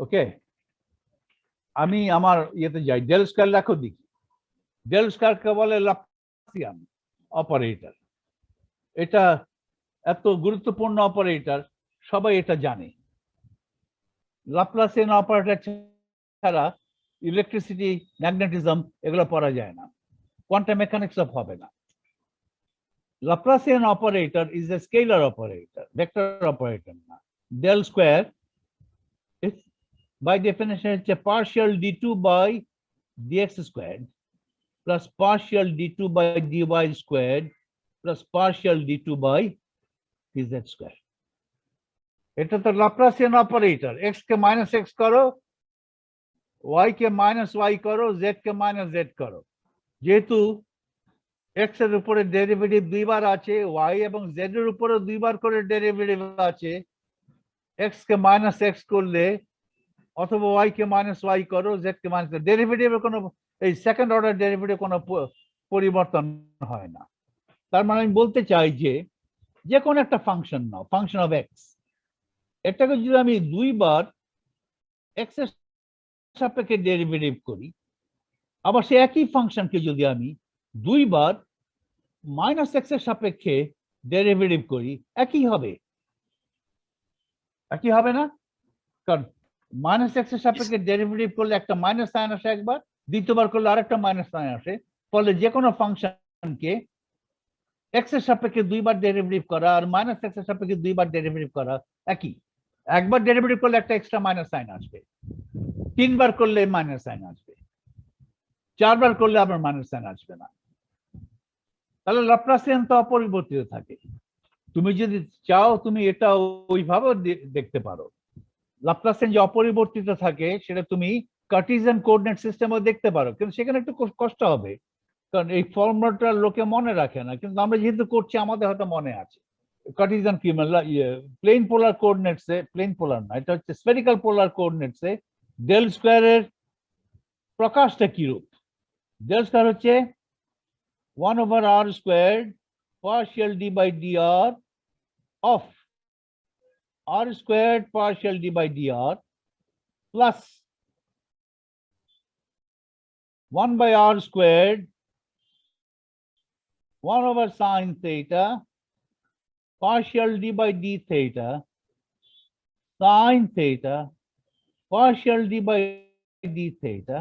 ওকে, আমি আমার ইয়েতে যাই, ডেল স্কয়ার লেখো দেখি। ডেল স্কয়ারকে বলে লাপ্লাসিয়ান অপারেটর। এটা এত গুরুত্বপূর্ণ অপারেটর, সবাই এটা জানে। লাপ্লাসিয়ান অপারেটর ছাড়া ইলেকট্রিসিটি, ম্যাগনেটিজম এগুলো পড়া যায় না, কোয়ান্টাম মেকানিক্স সব হবে না। Laplacian operator is a scalar operator, vector operator. Del square is by definition it's a partial d2 by dx squared plus partial d2 by dy squared plus partial d2 by dz square. এটা তো Laplacian operator, x কে minus x করো, y কে minus y করো, z কে minus z করো। যেহেতু x এর উপরে derivative দুইবার আছে, y এবং z এর উপরে দুইবার করে ডেরিভেটিভ আছে, x কে মাইনাস x করলে অথবা y কে মাইনাস y করো, z কে মাইনাস, ডেরিভেটিভের কোনো, এই সেকেন্ড অর্ডার ডেরিভেটিভ কোনো পরিবর্তন হয় না। তার মানে আমি বলতে চাই যে কোনো একটা function now, function of x, এটাকে যদি আমি দুইবার x এর সাপেক্ষে ডেরিভেটিভ করি, আবার সে একই ফাংশনকে যদি আমি দুইবার মাইনাস এক্স এর সাপেক্ষে ডেরিভেটিভ করি, একই হবে না? কারণ মাইনাস এক্স এর সাপেক্ষে ডেরিভেটিভ করলে একটা মাইনাস সাইন আসে একবার, দ্বিতীয়বার করলে আরেকটা মাইনাস সাইন আসে। ফলে যে কোনো ফাংশনকে এক্স এর সাপেক্ষে দুইবার ডেরিভেটিভ করা আর মাইনাস এক্স এর সাপেক্ষে দুইবার ডেরিভেটিভ করা একই। একবার ডেরিভেটিভ করলে একটা এক্সট্রা মাইনাস সাইন আসবে, তিনবার করলে মাইনাস সাইন আসবে, চারবার করলে আবার মাইনাস সাইন আসবে না। তাহলে ল্যাপ্লাসিয়ান তো অপরিবর্তিত থাকে। তুমি যদি চাও তুমি এটা ওইভাবে দেখতে পারো। ল্যাপ্লাসিয়ান যে অপরিবর্তিত থাকে সেটা তুমি কার্টিজিয়ান কোঅর্ডিনেট সিস্টেমে দেখতে পারো, কিন্তু সেখানে একটু কষ্ট হবে, কারণ এই ফর্মুলাটা লোকে মনে রাখে না, কিন্তু আমরা যেহেতু করছি আমাদের হয়তো মনে আছে। কার্টিজিয়ান কি প্লেন পোলার কোঅর্ডিনেটসে, প্লেন পোলার না, এটা হচ্ছে স্ফেরিক্যাল পোলার কোঅর্ডিনেটসে ডেল স্কয়ারের প্রকাশটা কি রূপ? ডেল স্কয়ার হচ্ছে 1/r squared partial d by dr of r squared partial d by dr plus 1/r squared 1/sin theta partial d by d theta sin theta partial d by d theta,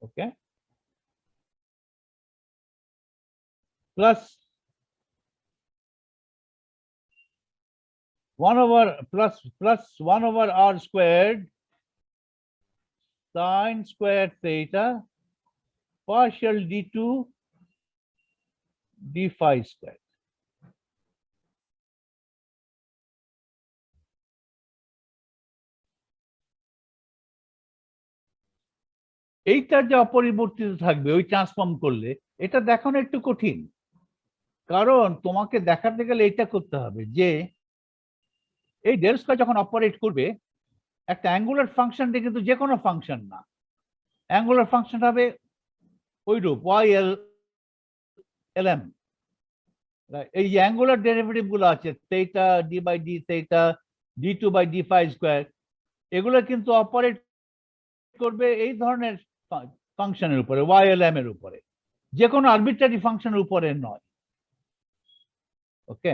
okay, plus 1/r squared sin squared theta partial d2 d phi squared. এইটার যে অপরিবর্তিত থাকবে ওই transform করলে এটা দেখানো একটু কঠিন, কারণ তোমাকে দেখাতে গেলে এটা করতে হবে যে এই ডেল স্কয়ার যখন অপারেট করবে একটা অ্যাঙ্গুলার ফাংশনটা কিন্তু যে কোনো ফাংশন না, অ্যাঙ্গুলার ফাংশন হবে ওই রূপ y(l)(m). এই যে অ্যাঙ্গুলার ডেরিভেটিভ গুলো আছে theta d by d theta d2 by d phi square, এগুলো কিন্তু অপারেট করবে এই ধরনের ফাংশনের উপরে y(l)(m) এর উপরে, যে কোনো আরবিট্রারি ফাংশনের উপরে নয়। ওকে,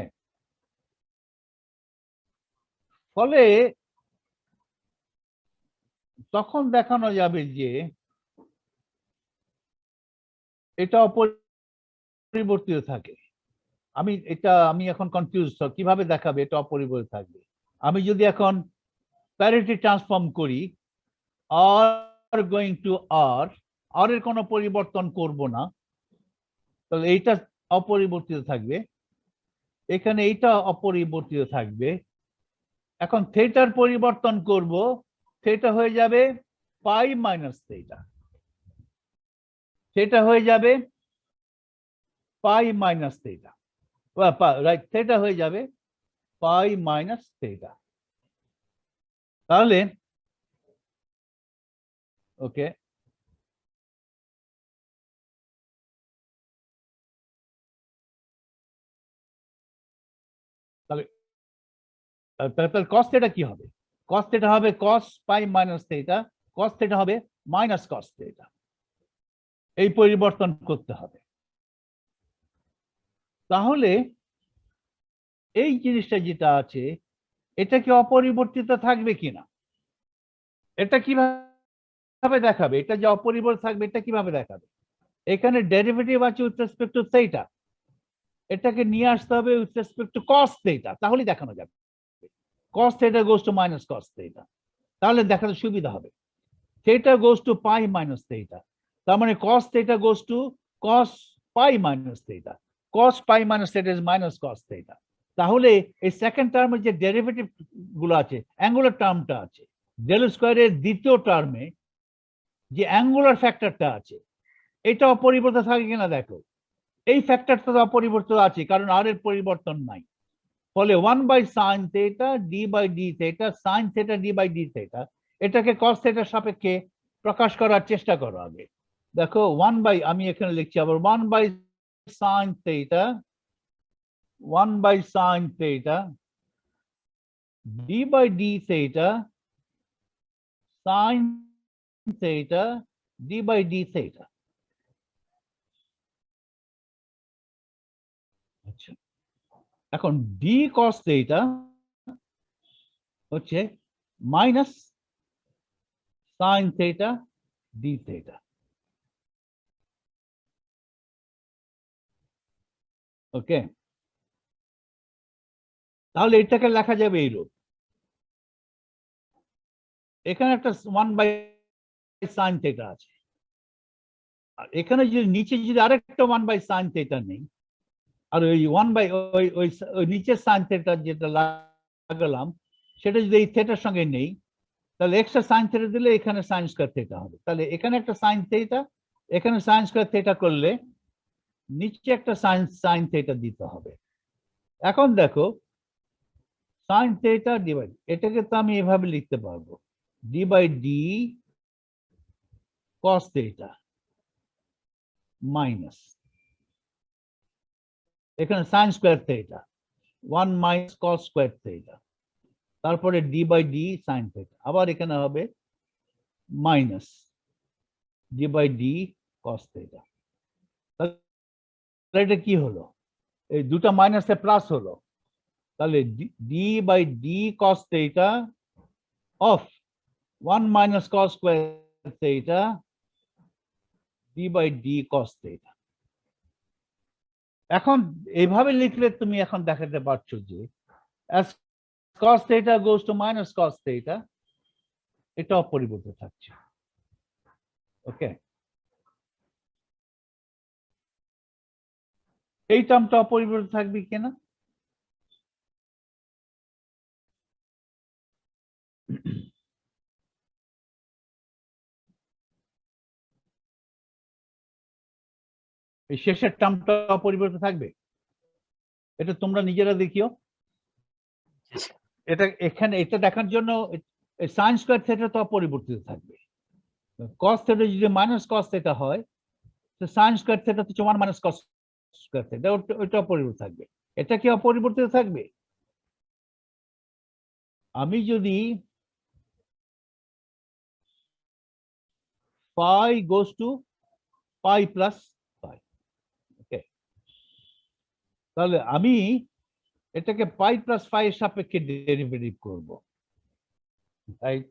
ফলে তখন দেখানো যাবে যে এটা অপরিবর্তিত থাকে। আমি এখন কনফিউজ, কিভাবে দেখাবে এটা অপরিবর্তিত থাকবে। আমি যদি এখন প্যারিটি ট্রান্সফর্ম করি r going to r, r এর কোনো পরিবর্তন করব না, তাহলে এইটা অপরিবর্তিত থাকবে, এখানে এইটা অপরিবর্তিত থাকবে। এখন থিটার পরিবর্তন করব, থিটা হয়ে যাবে পাই মাইনাস থিটা, থিটা হয়ে যাবে পাই মাইনাস থিটা, রাইট, থিটা হয়ে যাবে পাই মাইনাস থিটা। তাহলে ওকে, তাহলে তাহলে cos থিটা কি হবে? cos থিটা হবে cos পাই মাইনাস থিটা, cos থিটা হবে মাইনাস cos থিটা। এই পরিবর্তন করতে হবে। তাহলে এই জিনিসটা যেটা আছে এটা কি অপরিবর্তিত থাকবে কিনা, এটা কিভাবে দেখাবে? এটা যে অপরিবর্তিত থাকবে এটা কিভাবে দেখাবে? এখানে ডেরিভেটিভ আছে উইথ রেসপেক্ট টু থিটা, এটাকে নিয়ে আসতে হবে with respect two cos theta, তাহলেই দেখানো যাবে। cos theta goes to minus cos theta, তাহলে দেখাতে সুবিধা হবে। Theta goes to pi minus theta, তার মানে cos theta goes to cos pi minus theta, cos pi minus theta is minus cos theta. তাহলে এই সেকেন্ড টার্মের যে ডেরিভেটিভ গুলো আছে, অ্যাঙ্গুলার টার্মটা আছে, ডেল স্কয়ারের দ্বিতীয় টার্মে যে অ্যাঙ্গুলার ফ্যাক্টরটা আছে এটা অপরিবর্তিত থাকে কিনা দেখো। এই ফ্যাক্টরটা তো অপরিবর্তিত আছে কারণ আর এর পরিবর্তন নাই, ফলে 1/sin theta d by d theta sin theta d by d theta, এটাকে cos থিটার সাপেক্ষে প্রকাশ করার চেষ্টা করো আগে। দেখো আমি এখানে লিখছি আবার 1/sin theta 1/sin theta d by d theta sin theta d by d theta। আচ্ছা, এখন d cos theta হচ্ছে minus sin theta d theta। ওকে, তাহলে এটাকে লেখা যাবে এইরূপ, এখানে একটা 1/sin theta আছে, আর এখানে যদি নিচে যদি আরেকটা 1/sin theta নেই, আর ওই 1 বাই ওই নিচের সাইন থিটা যেটা লাগালাম সেটা যদি এই থিটার সঙ্গে নেই, তাহলে এক্সট্রা সাইন থিটা দিলে এখানে সাইন স্কয়ার থিটা হবে। তাহলে এখানে একটা সাইন থিটা, এখানে সাইন স্কয়ার থিটা করলে নিচে একটা সাইন থিটা দিতে হবে। এখন দেখো সাইন থিটা ডিভাইড, এটাকে তো আমি এভাবে লিখতে পারবো, d by d cos theta minus এখানে sine square theta 1 minus cos square theta, তারপরে d by d sine theta, আবার এখানে হবে minus d by d cos theta. তাহলে এটা কি হলো, এই দুটা মাইনাসে প্লাস হলো, তাহলে d by d cos theta of 1 minus cos square theta d by d cos theta. এখন এইভাবে লিখলে তুমি এখন দেখাতে পারছো যে as cos theta goes to minus cos theta এটা অপরিবর্তিত থাকছে। ওকে, এই টার্মটা অপরিবর্তিত থাকবে কিনা? এই শেষের টার্মটা অপরিবর্তিত থাকবে, এটা তোমরা নিজেরা দেখিও। এটা এখানে এটা দেখার জন্য সাইন স্কয়ার থিটা তো অপরিবর্তিত থাকবে, cos থিটা যদি মাইনাস cos থিটা হয় তো সাইন স্কয়ার থিটা তো 1 মাইনাস cos স্কয়ার থিটা, ওটা অপরিবর্তিত থাকবে। এটা কি অপরিবর্তিত থাকবে? আমি যদি phi goes to pi plus pi, ওকে, তাহলে আমি এটাকে পাই প্লাস পাই এর সাপেক্ষে ডেরিভেটিভ করব, right?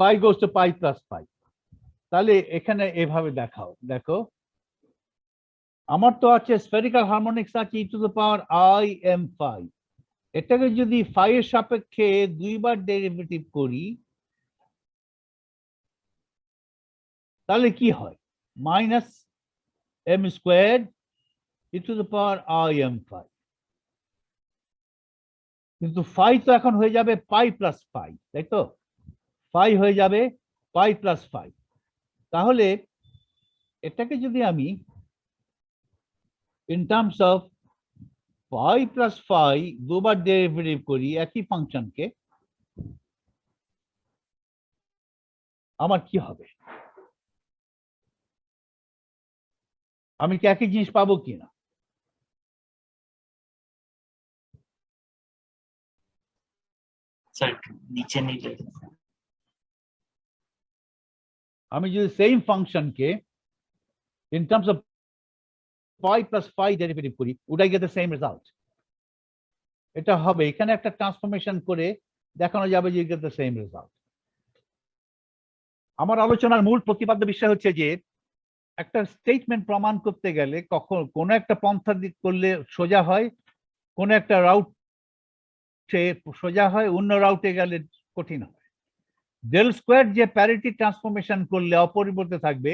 Pi goes to pi plus পাই। তাহলে এখানে এভাবে দেখাও, দেখো আমার তো আছে স্ফেরিক্যাল হারমোনিক্স আছে e to the power I m phi, এটাকে যদি ফাই এর সাপেক্ষে দুইবার ডেরিভেটিভ করি তাহলে কি হয়, minus m square e to the power I m phi, কিন্তু ফাই তো এখন হয়ে যাবে পাই প্লাস পাই, তাই তো? ফাই হয়ে যাবে পাই প্লাস ফাই। তাহলে এটাকে যদি আমি in terms of phi plus phi দুবার ডেরিভেটিভ করি একই ফাংশনকে, আমার কি হবে? আমি কি একই জিনিস পাবো কিনা? স্যার নিচে নিলে আমি যদি সেম ফাংশনকে in terms of phi plus phi derivative করি, would I get the same result? এটা হবে, এখানে একটা ট্রান্সফরমেশন করে দেখানো যাবে যে you get the same result। আমার আলোচনার মূল প্রতিপাদ্য বিষয় হচ্ছে যে একটা স্টেটমেন্ট প্রমাণ করতে গেলে কখন কোন একটা পন্থা দিক করলে সোজা হয়, কোন একটা রাউট সোজা হয়, অন্য রাউটে গেলে কঠিন হয়। ডেল স্কোয়ার যে প্যারিটি ট্রান্সফরমেশন করলে অপরিবর্তিত থাকবে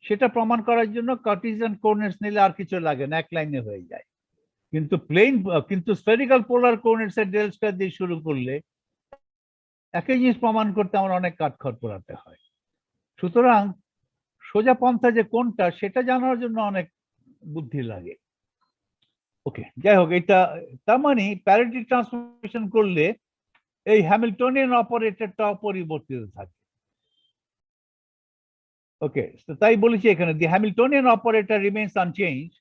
সেটা প্রমাণ করার জন্য কার্টেসিয়ান কোঅর্ডিনেটস নিলে আর কিছু লাগে না, এক লাইনে হয়ে যায়। কিন্তু স্ফেরিক্যাল পোলার কোঅর্ডিনেটস এর ডেল স্কোয়ার দিয়ে শুরু করলে একই জিনিস প্রমাণ করতে আমার অনেক কাঠখড় পোড়াতে হয়। সুতরাং সোজা পন্থা যে কোনটা সেটা জানার জন্য অনেক বুদ্ধি লাগে। ওকে, যাই হোক, এটা তার মানে প্যারিটি ট্রান্সফরমেশন করলে এই হ্যামিল্টনিয়ান অপারেটরটা অপরিবর্তিত থাকে। ওকে, তো তাই বলেছি এখানে the Hamiltonian operator remains unchanged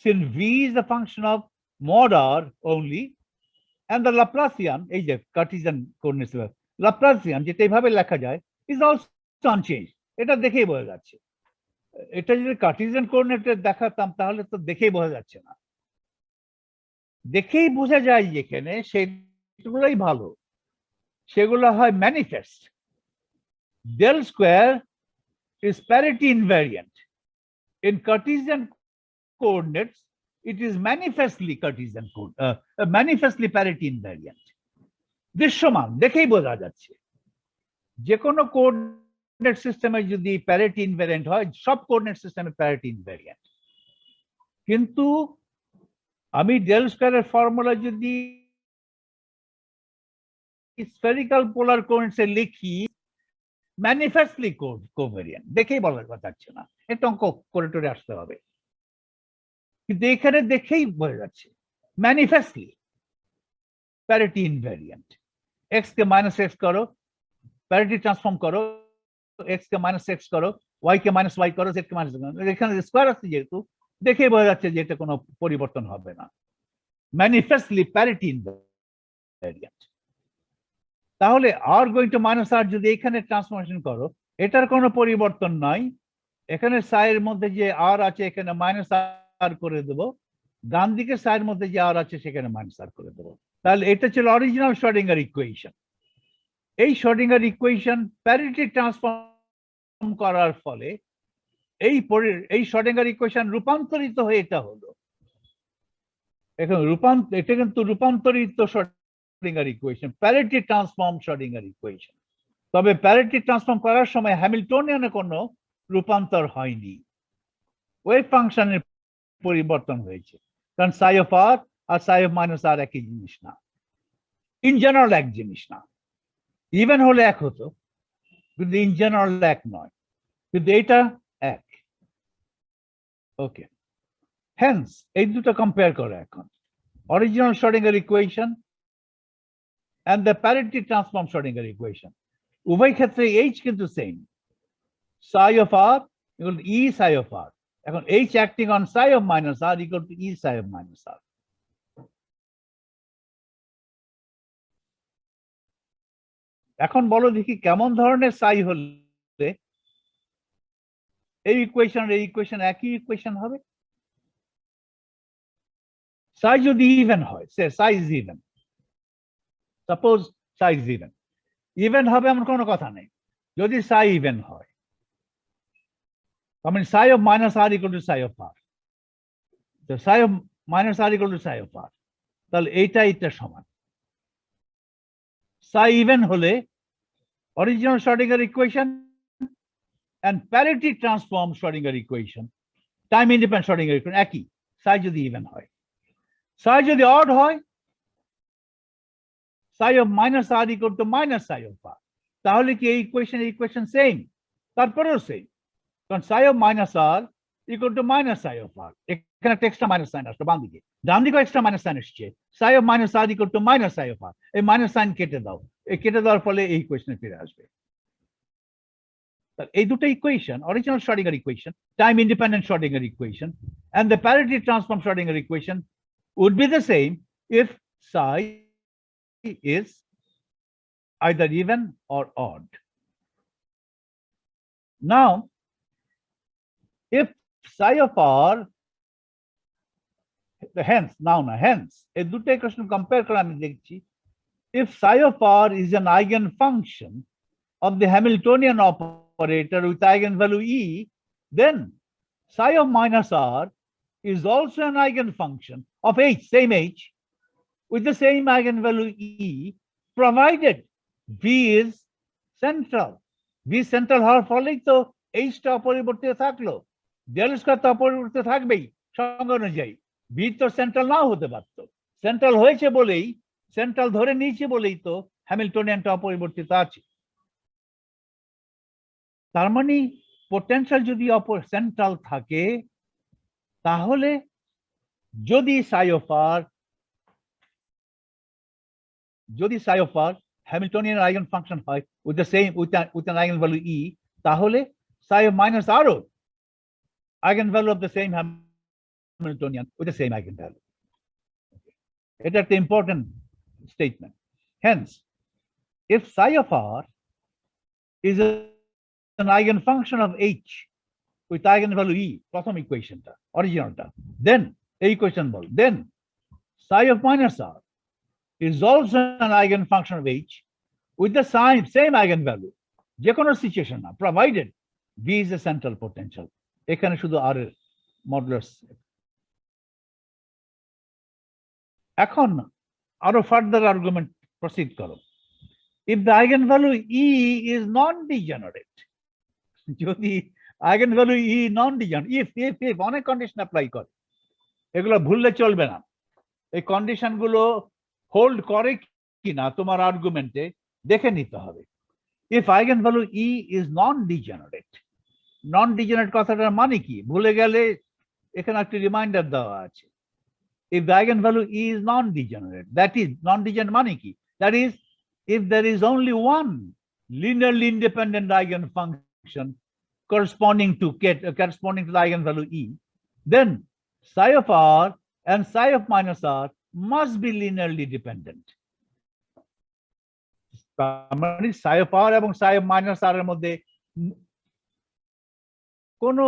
since v is a function of mod r only and the Laplacian, এই যে কার্টেসিয়ান কোঅর্ডিনেটস Laplacian যেটা এইভাবে লেখা যায় is also unchanged। এটা দেখেই বোঝা যাচ্ছে। এটা যদি কার্টেসিয়ান কোঅর্ডিনেটে দেখাতাম তাহলে তো দেখেই বোঝা যাচ্ছে না, দেখেই বোঝা যায় যেখানে সেগুলোই ভালো, সেগুলো হয় manifest. Del square is parity invariant. In Cartesian coordinates, it is manifestly manifestly parity invariant. দৃশ্যমান, দেখেই বোঝা যাচ্ছে যে কোনো কোঅর্ডিনেট সিস্টেমে যদি প্যারিটি ইনভ্যারিয়েন্ট হয়, সব কোঅর্ডিনেট সিস্টেমে প্যারিটি ইনভ্যারিয়েন্ট। কিন্তু আমি ডেল স্কয়ারের ফর্মুলা যদি স্ফেরিক্যাল পোলার কোঅর্ডিনেটসে লিখি ম্যানিফেস্টলি কোভেরিয়েন্ট, দেখেই বলার কথা হচ্ছে না, একটা অঙ্ক করে টরে আসতে হবে, কিন্তু এখানে দেখেই বোঝা যাচ্ছে ম্যানিফেস্টলি প্যারিটি ইনভ্যারিয়েন্ট। এক্স কে মাইনাস এক্স করো, প্যারিটি ট্রান্সফর্ম করো, এক্স কে মাইনাস এক্স করো, ওয়াই কে মাইনাস ওয়াই করো, জেড কে মাইনাস, এখানে স্কোয়ার আছে যেহেতু দেখেই বোঝা যাচ্ছে যে এটা কোনো পরিবর্তন হবে না, ম্যানিফেস্টলি প্যারিটি ইনভ্যারিয়েন্ট। তাহলে আর গোয়িং টু মাইনাস আর যদি এখানে ট্রান্সফরমেশন করো, এটার কোনো পরিবর্তন নাই, এখানে সাইয়ের মধ্যে যে আর আছে এখানে মাইনাস আর করে দেবো, ডান দিকে সাইয়ের মধ্যে যে আর আছে সেখানে মাইনাস আর করে দেবো। তাহলে এটা ছিল অরিজিনাল শ্রোডিঙ্গার ইকুয়েশন। এই শ্রোডিঙ্গার ইকুয়েশন প্যারিটি ট্রান্সফর্ম করার ফলে এই শ্রোডিঙ্গার ইকুয়েশন রূপান্তরিত হয়ে এটা হলো, এখন এটা কিন্তু রূপান্তরিত Schrödinger equation, parity transform Schrödinger equation. তবে প্যারিটি ট্রান্সফর্ম করার সময় হ্যামিল্টনিয়ানে কোনো রূপান্তর হয়নি, ওয়েভ ফাংশনের পরিবর্তন হয়েছে, কারণ সাই of R R Sai of minus আর একই জিনিস না, ইন জেনারেল এক জিনিস না। ইভেন হলে এক হতো, কিন্তু ইন জেনারেল এক নয়, কিন্তু এইটা এক। ওকে, হেন্স এই দুটো কম্পেয়ার করো এখন, original Schrödinger equation and the parity transform Schrodinger equation. উভয় ক্ষেত্রে h কিন্তু same, psi of r equal to e psi of r. এখন h acting on psi of minus r equal to e psi of minus r. এখন বলো দেখি কেমন ধরনের psi হলে এই ইকুয়েশন একই ইকুয়েশন হবে? psi যদি ইভেন হয়, সে psi is even, suppose psi is even, even হবে এমন কোনো কথা নেই। যদি psi ইভেন হয়, I mean psi of minus r equal to psi of r, so psi of minus r equal to psi of r, তাহলে এইটা সমান। psi ইভেন হলে original Schrödinger equation and parity transform Schrodinger equation, time independent Schrodinger equation একই, psi যদি even হয়। psi যদি odd হয়, psi of minus r equal to minus psi of r, তাহলে কি এই ইকুয়েশন সেম? তারপরেও সেম, কারণ psi of minus r equal to minus psi of r, এখানে একটা এক্সট্রা মাইনাস সাইন আসলো বাম দিকে, ডান দিকে এক্সট্রা মাইনাস সাইন আসছে, psi of minus r equal to minus psi of r, এই মাইনাস সাইন কেটে দাও, এই কেটে দেওয়ার ফলে এই ইকুয়েশনে ফিরে আসবে। এই দুটো equation, original Schrödinger equation, time independent Schrödinger equation, and the parity transform Schrodinger equation would be the same if psi is either even or odd. Now, if psi of r, hence এই দুটো equation compare করে আমি দেখছি, if psi of r is an eigenfunction of the Hamiltonian operator with eigenvalue e, then psi of minus r is also an eigenfunction of h, same h, with the same eigenvalue e, provided v is central. v central হওয়ার ফলেই তো h টা অপরিবর্তিত থাকলো, del square তো অপরিবর্তিত থাকবেই সংজ্ঞা অনুযায়ী, v তো সেন্ট্রাল নাও হতে পারত, সেন্ট্রাল হয়েছে বলেই, সেন্ট্রাল ধরে নিয়েছে বলেই তো হ্যামিল্টনিয়ানটা অপরিবর্তিত আছে। তার মানে পোটেনশিয়াল যদি সেন্ট্রাল থাকে, তাহলে যদি psi of r Hamiltonian eigen function হয় with an eigenvalue e, তাহলে psi of minus r ও eigenvalue of the same Hamiltonian with the same eigenvalue. এটা একটা important statement. Hence, if psi of r is an eigenfunction of h with eigenvalue e, প্রথম ইকুয়েশনটা অরিজিনালটা, then এই equation ball, then psi of minus r is also an eigenfunction of h with the same eigenvalue, যে কোনো situation না, provided v is a central potential, এখানে শুধু r এর modulus. এখন আরো ফার্দার আর্গুমেন্ট প্রসিড করো। if the eigenvalue e is non-degenerate, যদি eigenvalue e non-degenerate, if অনেক কন্ডিশন অ্যাপ্লাই করে, এগুলো ভুললে চলবে না। এই কন্ডিশন গুলো হোল্ড করে কিনা তোমার আর্গুমেন্টে দেখে নিতে হবে। If eigenvalue E is non degenerate কথাটার মানে কি ভুলে গেলে এখানে একটা রিমাইন্ডার দেওয়া আছে। If the eigenvalue E is non-degenerate, that is non-degenerate মানে কি? That is, if there is only one linearly independent eigenfunction corresponding to the eigenvalue E, then psi of R and psi of minus R must be linearly dependent. তার মানে psi of R এবং psi of minus R এর মধ্যে কোনো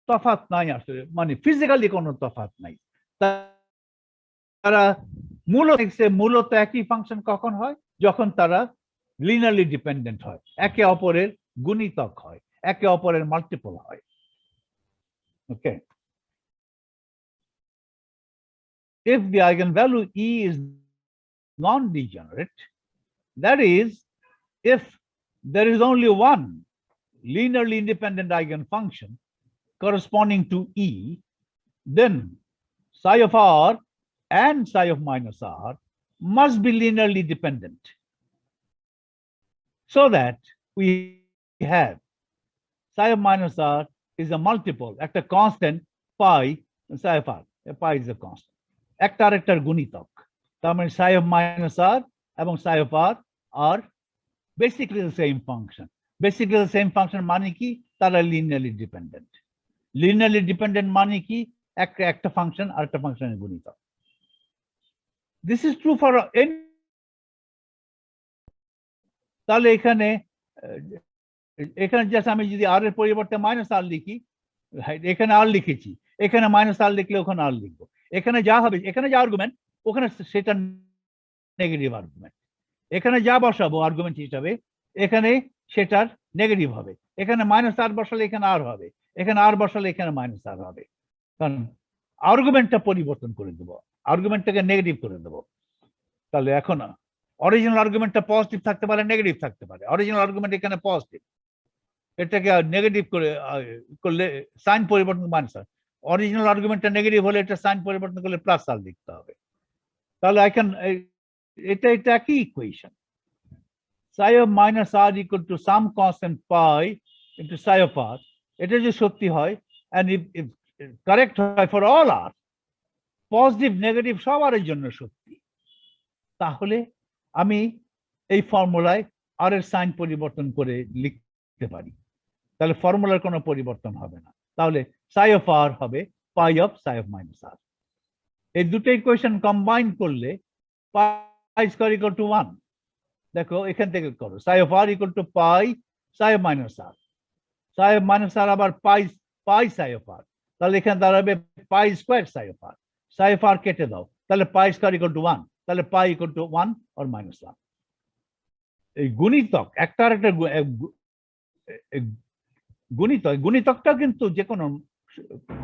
তফাৎ নাই, আসলে মানে ফিজিক্যালি কোনো তফাৎ নাই। তারা মূলত একই ফাংশন কখন হয়? যখন তারা লিনিয়ারলি ডিপেন্ডেন্ট হয়, একে অপরের গুণিতক হয়, একে অপরের মাল্টিপল হয়। ওকে, if the eigenvalue E is non-degenerate, that is, if there is only one linearly independent eigenfunction corresponding to E, then psi of R and psi of minus R must be linearly dependent, so that we have psi of minus R is a multiple, একটা constant pi, psi of R, pi is a constant, একটা আরেকটার গুণিতক। তার মানে psi of minus R এবং psi of R are basically the same function. Basically the same function মানে কি? তারা linearly dependent. Linearly dependent মানে কি? একটা ফাংশন আরেকটা ফাংশনের গুণিতক। This is true for any. তাহলে এখানে জাস্ট আমি যদি আর এর পরিবর্তে মাইনাস আর লিখি, এখানে আর লিখেছি, এখানে মাইনাস আর লিখলে ওখানে আর লিখবো। এখানে যা হবে, এখানে যা আর্গুমেন্ট ওখানে সেটা নেগেটিভ আর্গুমেন্ট, এখানে যা বসাবো আর্গুমেন্ট হিসাবে এখানে সেটার নেগেটিভ হবে। এখানে মাইনাস আর বসালে এখানে আর হবে, এখানে আর বসালে এখানে মাইনাস আর হবে, কারণ আর্গুমেন্টটা পরিবর্তন করে দেবো, আর্গুমেন্টটাকে নেগেটিভ করে দেবো। তাহলে এখন অরিজিনাল আর্গুমেন্টটা পজিটিভ থাকতে পারে, নেগেটিভ থাকতে পারে। অরিজিনাল আর্গুমেন্ট এখানে পজিটিভ, এটাকে নেগেটিভ করলে সাইন পরিবর্তন মাইনাস আর। অরিজিনাল আর্গুমেন্টটা নেগেটিভ হলে এটা সাইন পরিবর্তন করলে প্লাস আর লিখতে হবে। তাহলে এটা একই equation, psi of minus r equal to some constant pi into psi of r, এটা যদি সত্যি হয় and if correct হয় for all r, positive negative সবার জন্য সত্যি, তাহলে আমি এই ফর্মুলায় আর এর সাইন পরিবর্তন করে লিখতে পারি। তাহলে ফর্মুলার কোনো পরিবর্তন হবে না। তাহলে psi of r হবে pi of psi of minus r। এই দুটো ইকুয়েশন কম্বাইন করলে pi square equal to 1। দেখো এখান থেকে করো, psi of r equal to pi psi of minus r, psi of minus r আবার pi psi of r, তাহলে এখানে দাঁড়াবে pi square psi of r। psi of r কেটে দাও, তাহলে pi square equal to 1, তাহলে pi equal to 1 or minus 1। এই গুণিতক একটা আরেকটা গুণিতকটা কিন্তু যে কোনো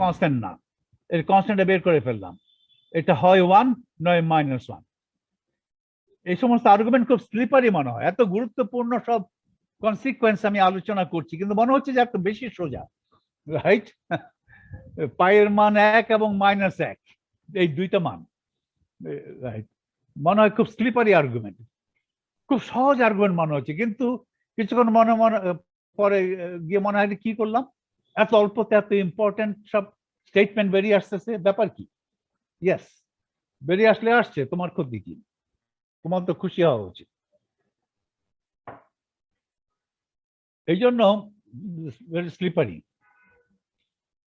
কনস্ট্যান্ট না, এর কনস্ট্যান্টটা বের করে ফেললাম, এটা হয় 1 নয় -1। এই সমস্ত আর্গুমেন্ট খুব স্লিপারি মনে হয়, এত গুরুত্বপূর্ণ সব কনসিকুয়েন্স আমি আলোচনা করছি, কিন্তু মনে হচ্ছে যে এত বেশি সোজা, রাইট? পাইয়ের মান 1 এবং -1, এই দুইটা মান, রাইট? মনে হয় খুব স্লিপারি আর্গুমেন্ট, খুব সহজ আর্গুমেন্ট মনে হচ্ছে, কিন্তু কিছুক্ষণ পরে গিয়ে মনে হয় কি করলাম, এত অল্পতে এত ইম্পর্টেন্ট সব স্টেটমেন্ট বেরিয়ে আসতেছে, ব্যাপার কি? ইয়েস, বেরিয়ে আসছে, তোমার ক্ষতি কি? তোমার তো খুশি হওয়া উচিত। এই জন্য very slippery.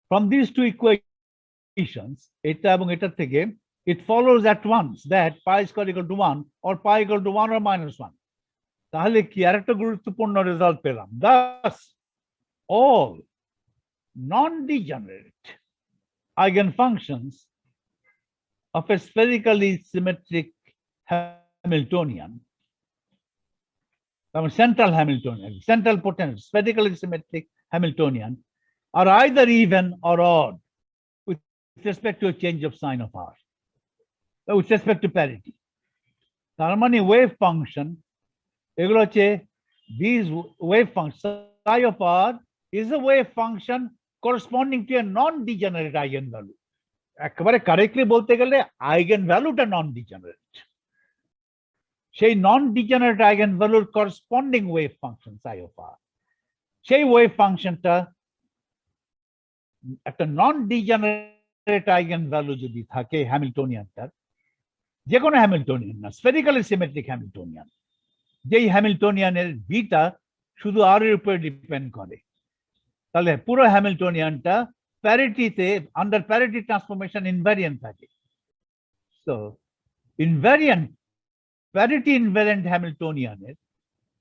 From these two equations, এটা এবং এটার থেকে it follows at once that pi square equal to 1 or pi equal to 1 or -1। তাহলে কি আরেকটা গুরুত্বপূর্ণ রেজাল্ট পেলাম, thus all non-degenerate eigenfunctions of a spherically symmetric Hamiltonian, central Hamiltonian, central potential, spherically symmetric Hamiltonian, are either even or odd with respect to a change of sign of r, with respect to parity। তার মানে wave function এগুলো হচ্ছে these wave functions, psi of r is a wave function corresponding to a non-degenerate eigenvalue, একেবারে correctly বলতে গেলে eigen ভ্যালুটা নন degenerate, সেই নন degenerate eigen ভ্যালুর corresponding wave function Sai of আর, সেই ওয়েভ ফাংশনটা একটা নন ডিজেনারেট আইগেন ভ্যালু যদি থাকে হ্যামিল্টনিয়ানটার, যে কোনো হ্যামিল্টনিয়ান না, স্ফেরিক্যালি সিমেট্রিক হ্যামিল্টনিয়ান, যেই হ্যামিল্টনিয়ানের বিটা শুধু আর এর উপরে ডিপেন্ড করে, তাহলে পুরো হ্যামিল্টনিয়ানটা প্যারিটিতে আন্ডার প্যারিটি ট্রান্সফরমেশন ইনভ্যারিয়েন্ট থাকে। তো ইনভ্যারিয়েন্ট প্যারিটি ইনভ্যারিয়েন্ট হ্যামিল্টনিয়ানের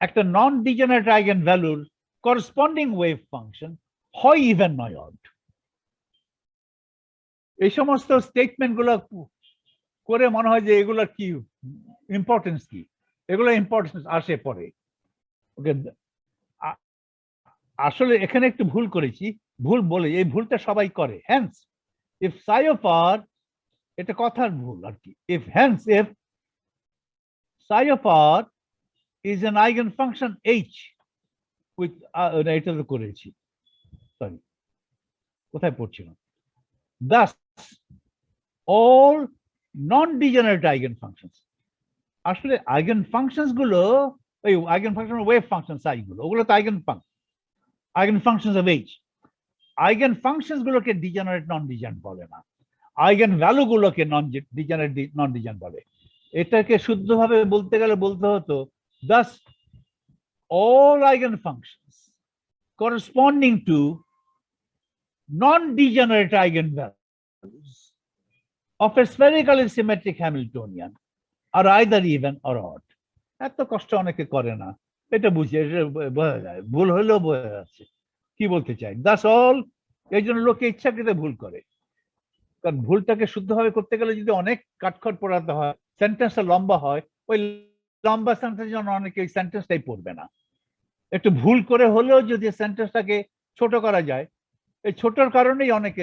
একটা নন ডিজেনারেট আইগেন ভ্যালুর করসপন্ডিং ওয়েভ ফাংশন হয় ইভেন নয় অড। এই সমস্ত স্টেটমেন্ট গুলো করে মনে হয় যে এগুলোর কি ইম্পর্টেন্স, কি এগুলো ইম্পর্টেন্স আসে পরে। ওকে, আসলে এখানে একটু ভুল করেছি, ভুল বলে, এই ভুলটা সবাই করে। Hence if psi of R, এটা কথার ভুল আর কি, if hence if psi of R is an eigenfunction h with এটা তো করেছি, সরি কোথায় পড়ছিলাম, thus all non-degenerate eigenfunctions, আসলে eigenfunctions গুলো ওই eigenfunction wave function সাই গুলো, ওগুলো তো eigenfunctions of h, eigenfunctions গুলোকে ডিজেনারেট নন ডিজেনারেট বলে না, আইগেন ভ্যালু গুলোকে নন ডিজেনারেট নন ডিজেনারেট বলে। এটাকে শুদ্ধভাবে বলতে গেলে বলতে হতো thus all eigenfunctions corresponding to non-degenerate eigenvalues of a spherically symmetric Hamiltonian are either even or odd. এত কষ্ট অনেকে করে না, এটা বুঝে বোঝা যায়, ভুল হলেও বোঝা যাচ্ছে কি বলতে চাই। Thus all, এই জন্য লোকে ইচ্ছাকৃত ভুল করে, কারণ ভুলটাকে শুদ্ধভাবে করতে গেলে যদি অনেক কাটখট পড়াতে হয়, সেন্টেন্সটা লম্বা হয়, ওই লম্বা সেন্টেন্স জন্য অনেকে ওই সেন্টেন্সটাই পড়বে না। একটু ভুল করে হলেও যদি সেন্টেন্সটাকে ছোট করা যায়, এই ছোটর কারণেই অনেকে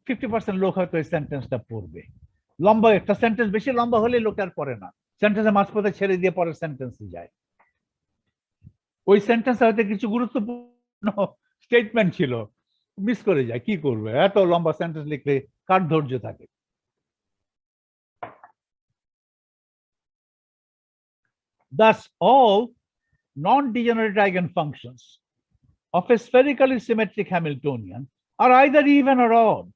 50% লোক হয়তো এই সেন্টেন্সটা পড়বে। লম্বা একটা সেন্টেন্স বেশি লম্বা হলে লোক আর পড়ে না, সেন্টেন্সের মাঝপথে ছেড়ে দিয়ে পরের সেন্টেন্সে যায়। ওই সেন্টেন্সে হয়তো কিছু গুরুত্বপূর্ণ স্টেটমেন্ট ছিল, মিস করে যায়, কি করবে, এত লম্বা সেন্টেন্স লিখলে কার ধৈর্য থাকে। Thus all non-degenerate eigenfunctions of a spherically symmetric Hamiltonian are either even or odd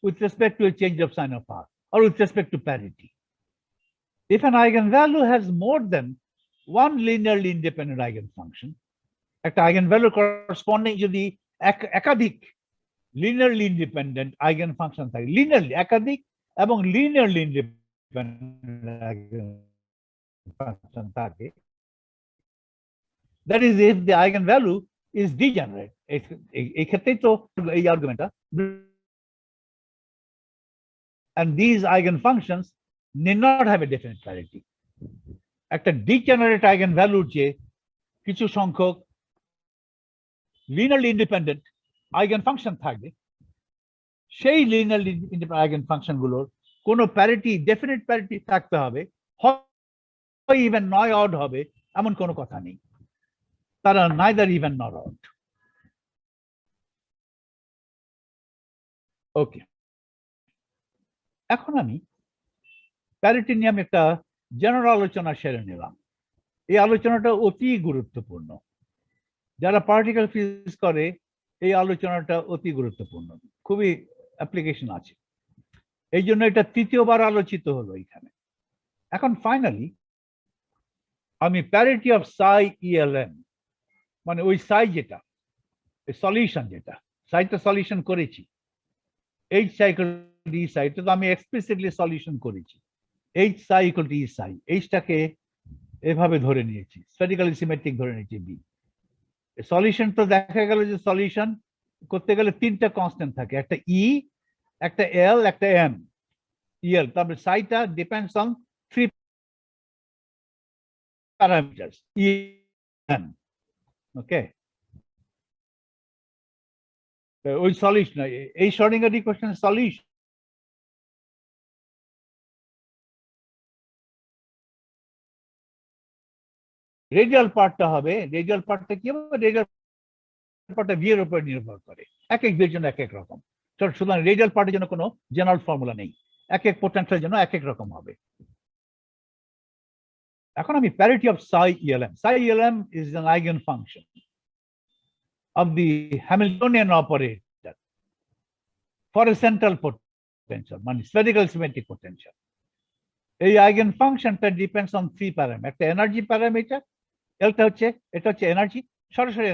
with respect to a change of sign of r or with respect to parity. If an eigenvalue has more than one linearly independent eigenfunction, একটা eigenvalue corresponding যদি একাধিক linearly independent eigenfunction থাকে, linearly একাধিক এবং linearly independent eigenfunction থাকে, that is if the eigenvalue is degenerate. এই ক্ষেত্রেই তো এই আর্গুমেন্টটা, and these eigenfunctions need not have a definite parity. একটা ডিজেনারেট eigenvalue যে কিছু সংখ্যক linearly independent eigenfunction থাকবে, সেই linearly independent eigenfunction গুলোর কোনো প্যারিটি, ডেফিনিট প্যারিটি থাকতে হবে, হয় ইভেন নয় অড হবে এমন কোনো কথা নেই, তারা neither even nor odd. ওকে, এখন আমি প্যারিটি নিয়ে আমি একটা জেনারেল আলোচনা সেরে নিলাম। এই আলোচনাটা অতি গুরুত্বপূর্ণ, যারা পার্টিকেল ফিজিক্স করে এই আলোচনাটা অতি গুরুত্বপূর্ণ, খুবই অ্যাপ্লিকেশন আছে, এই জন্য এটা তৃতীয়বার আলোচিত হলো এখানে। এখন ফাইনালি আমি প্যারিটি অফ সাই ইএলএম, মানে ওই সাই যেটা সলিউশন, যেটা সাইটা সলিউশন করেছি, এইচ সাই ইকুয়াল টু ই সাই, তো আমি এক্সপ্লিসিটলি সলিউশন করেছি, এইচ সাই ইকুয়াল টু ই সাই, এইচটাকে এভাবে ধরে নিয়েছি, স্ফেরিক্যালি সিমেট্রিক ধরে নিয়েছি বি। সলিউশন তো দেখা গেল যে সলিউশন করতে গেলে তিনটা কনস্ট্যান্ট থাকে, একটা ই, একটা এল, একটা এম। ইএল, তারপরে সাইটা depends on three parameters, e m. Okay, ওই সলিউশন, এই শ্রোডিঙ্গার ইকুয়েশনের সলিউশন রেডিয়াল পার্টটা হবে, রেডিয়াল পার্টটা কি হবে, রেডিয়াল পার্টটা ভি এর উপর নির্ভর করে, এক এক জন্য এক এক রকম। সুতরাং রেডিয়াল পার্টের জন্য কোনো জেনারেল ফর্মুলা নেই, এক এক পোটেনশিয়ালের জন্য এক এক রকম হবে। এখন আমি parity of psi ELM. Psi ELM is an eigenfunction of the Hamiltonian operator for a central potential, মানে spherical symmetric potential. এই eigenfunctionটা depends on 3 প্যারামিটার। একটা এনার্জি প্যারামিটার, এটা হচ্ছে এনার্জি সরাসরি,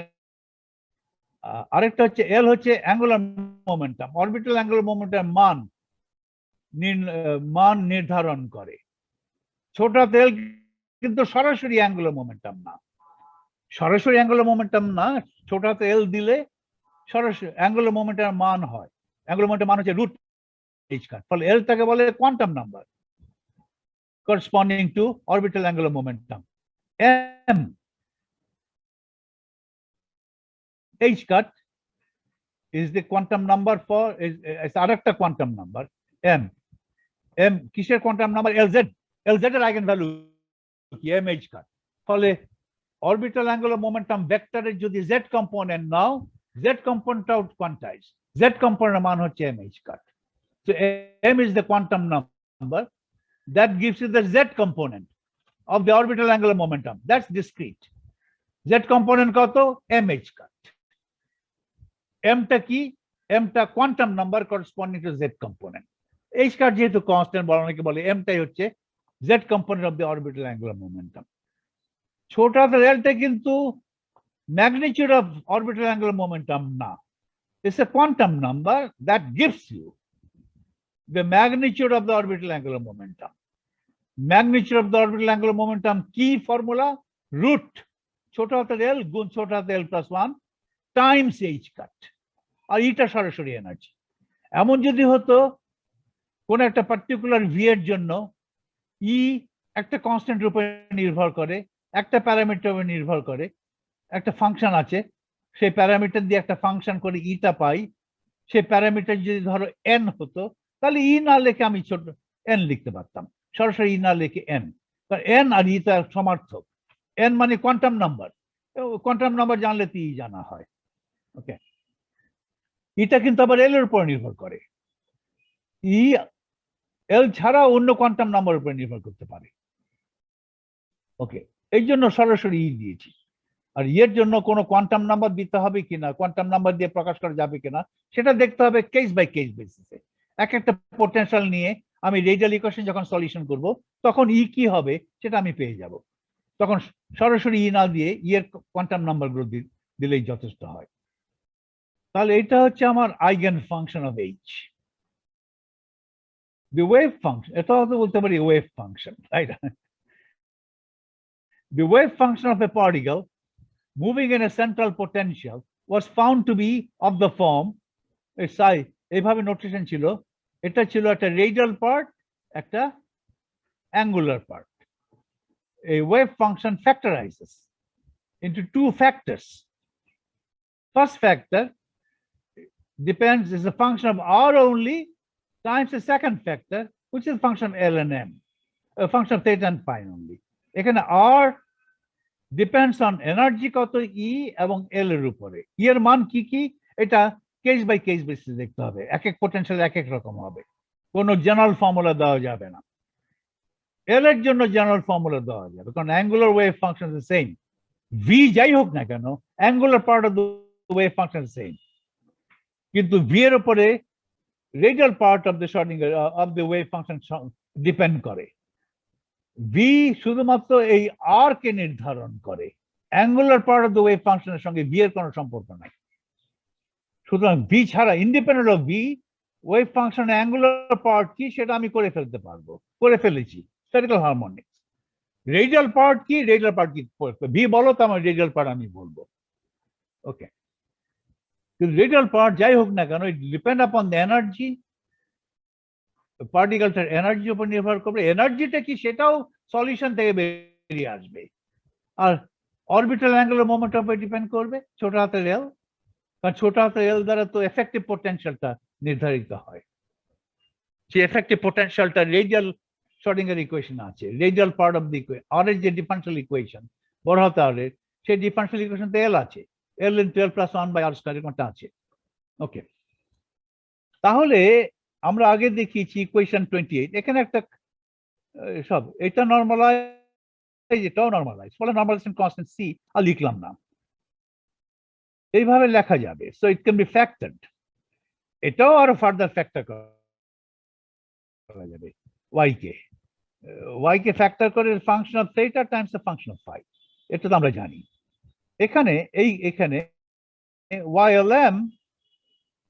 আরেকটা হচ্ছে এল হচ্ছে angular momentum, orbital angular momentum মান নির্ধারণ করে। ছোট এল কিন্তু সরাসরি অ্যাঙ্গুলার মোমেন্টাম না, সরাসরি অ্যাঙ্গুলার মোমেন্টাম না, ছোট এল দিলে সরাসরি অ্যাঙ্গুলার মোমেন্টাম মান হয়। অ্যাঙ্গুলার মোমেন্টাম মান হচ্ছে রুট এইচ কাট, ফলে এলটাকে বলে quantum number corresponding to orbital angular momentum. M h cut is the quantum number for is arekta quantum number m কিসের quantum number? lz এর eigenvalue কি m h cut, ফলে orbital angular momentum vector এর যদি z component নাও, z component out quantize, z component মান হচ্ছে m h cut. So m is the quantum number that gives you the z component of the orbital angular momentum. That's discrete. Z component কত? mh cut. m টা কি? m টা quantum number corresponding to z component. h cut যেহেতু constant, বলা অনেকে বলে m টাই হচ্ছে z component of the orbital angular momentum. ছোট l টা কিন্তু magnitude of orbital angular momentum না, it's a quantum number that gives you the magnitude of the orbital angular momentum. Magnitude of the orbital angular momentum key formula root ছোট l গুণ ছোট l plus 1 times h cut, আর এটা সরাসরি energy. এমন যদি হতো কোন একটা পার্টিকুলার ভি এর জন্য ই একটা কনস্ট্যান্ট রূপে নির্ভর করে, একটা প্যারামিটার উপর নির্ভর করে, একটা ফাংশন আছে, সেই প্যারামিটার দিয়ে একটা ফাংশন করে ইটা পাই, সেই প্যারামিটার যদি ধরো এন হতো, তাহলে ই না লিখে আমি ছোট এন লিখতে পারতাম, সরাসরি ই না লিখে এন, কারণ এন আর ই তার সমার্থক। এন মানে কোয়ান্টাম নাম্বার, কোয়ান্টাম নাম্বার জানলে তো ই জানা হয়। ওকে, এটা কিন্তু আবার এল এর উপর নির্ভর করে, ই এল ছাড়া অন্য কোয়ান্টাম নাম্বার উপর নির্ভর করতে পারে। ওকে, এই জন্য সরাসরি ই দিয়েছি। আর এর জন্য কোনো কোয়ান্টাম নাম্বার দিতে হবে কিনা, কোয়ান্টাম নাম্বার দিয়ে প্রকাশ করা যাবে কিনা, সেটা দেখতে হবে কেস বাই কেস বেসিসে। এক একটা পোটেনশিয়াল নিয়ে আমি রেডিয়াল ইকুয়েশন যখন সলিউশন করব, তখন ই কি হবে সেটা আমি পেয়ে যাব। তখন সরাসরি ই না দিয়ে ই এর কোয়ান্টাম নাম্বারগুলো দিলেই যথেষ্ট হয়। তাহলে এটা হচ্ছে আমার eigen function of H. The wave function, এটা হয়তো বলতে পারি wave function, right? The wave function of a particle moving in a central potential was found to be of the form psi, এইভাবে নোটেশন ছিল, এটা ছিল একটা রেডিয়াল পার্ট, একটা angular part. A wave function factorizes into two factors. First factor depends, is a function of r only times the second factor, which is a function of L and M, a function of theta and phi only. এখানে R depends on energy কত E এবং L এর উপরে। E এর মান কি কি, এটা কেস বাই কেস বেসিস দেখতে হবে, এক এক পোটেনশিয়াল এক এক রকম হবে, কোনো জেনারেল ফর্মুলা দেওয়া যাবে না। L এর জন্য জেনারেল ফর্মুলা দেওয়া যাবে, কারণ angular wave function is same, V যাই হোক না কেন angular part of the wave function same, কিন্তু ভি এর উপরে radial part of the Schrodinger of the wave function depend করে। ভি শুধুমাত্র এই আর কে নির্ধারণ করে, angular part of the wave ফাংশনের সঙ্গে ভি এর কোনো সম্পর্ক নাই। সুতরাং ভি ছাড়া, ইন্ডিপেন্ডেন্ট অফ ভি, ওয়েভ ফাংশনের অ্যাঙ্গুলার পার্ট কি সেটা আমি করে ফেলতে পারবো, করে ফেলেছি, স্ফেরিক্যাল হারমোনিক্স। রেডিয়াল পার্ট কি, রেডিয়াল পার্ট কি, ভি বলো তো আমার রেডিয়াল পার্ট আমি বলবো। ওকে, রেডিয়াল পার্ট যাই হোক না কেন, it depend upon the energy, পার্টিকেলটার এনার্জির উপর নির্ভর করবে। এনার্জিটা কি সেটাও সলিউশন থেকে বেরিয়ে আসবে। আর অরবিটাল অ্যাঙ্গুলার মোমেন্টাম উপর ডিপেন্ড করবে ছোট হাতের এল, কারণ ছোট হাতের এল দ্বারা তো এফেক্টিভ পোটেনশিয়ালটা নির্ধারিত হয়। সেই এফেক্টিভ পোটেনশিয়ালটা রেডিয়াল শ্রোডিঙ্গার ইকুয়েশন আছে, radial part of the equation, আর এর যে ডিফারেন্সিয়াল ইকুয়েশন বড় হাতে আর এর, সেই ডিফারেন্সিয়াল ইকুয়েশনতে এল আছে, L into L plus 1 by R square এরকমটা আছে। ওকে, তাহলে আমরা আগে দেখিয়েছি ইকুয়েশন 28, এখানে একটা সব এটা নরমালাইজ, এটাও নরমালাইজ, ফলে নরমালাইজেশন কনস্ট্যান্ট সি আর লিখলাম না, এইভাবে লেখা যাবে। So it can be factored, এটাও আরো ফার্দার ফ্যাক্টর করা যাবে y কে ফ্যাক্টর করে function of theta times the function of phi, এটা তো আমরা জানি। এখানে এখানে ylm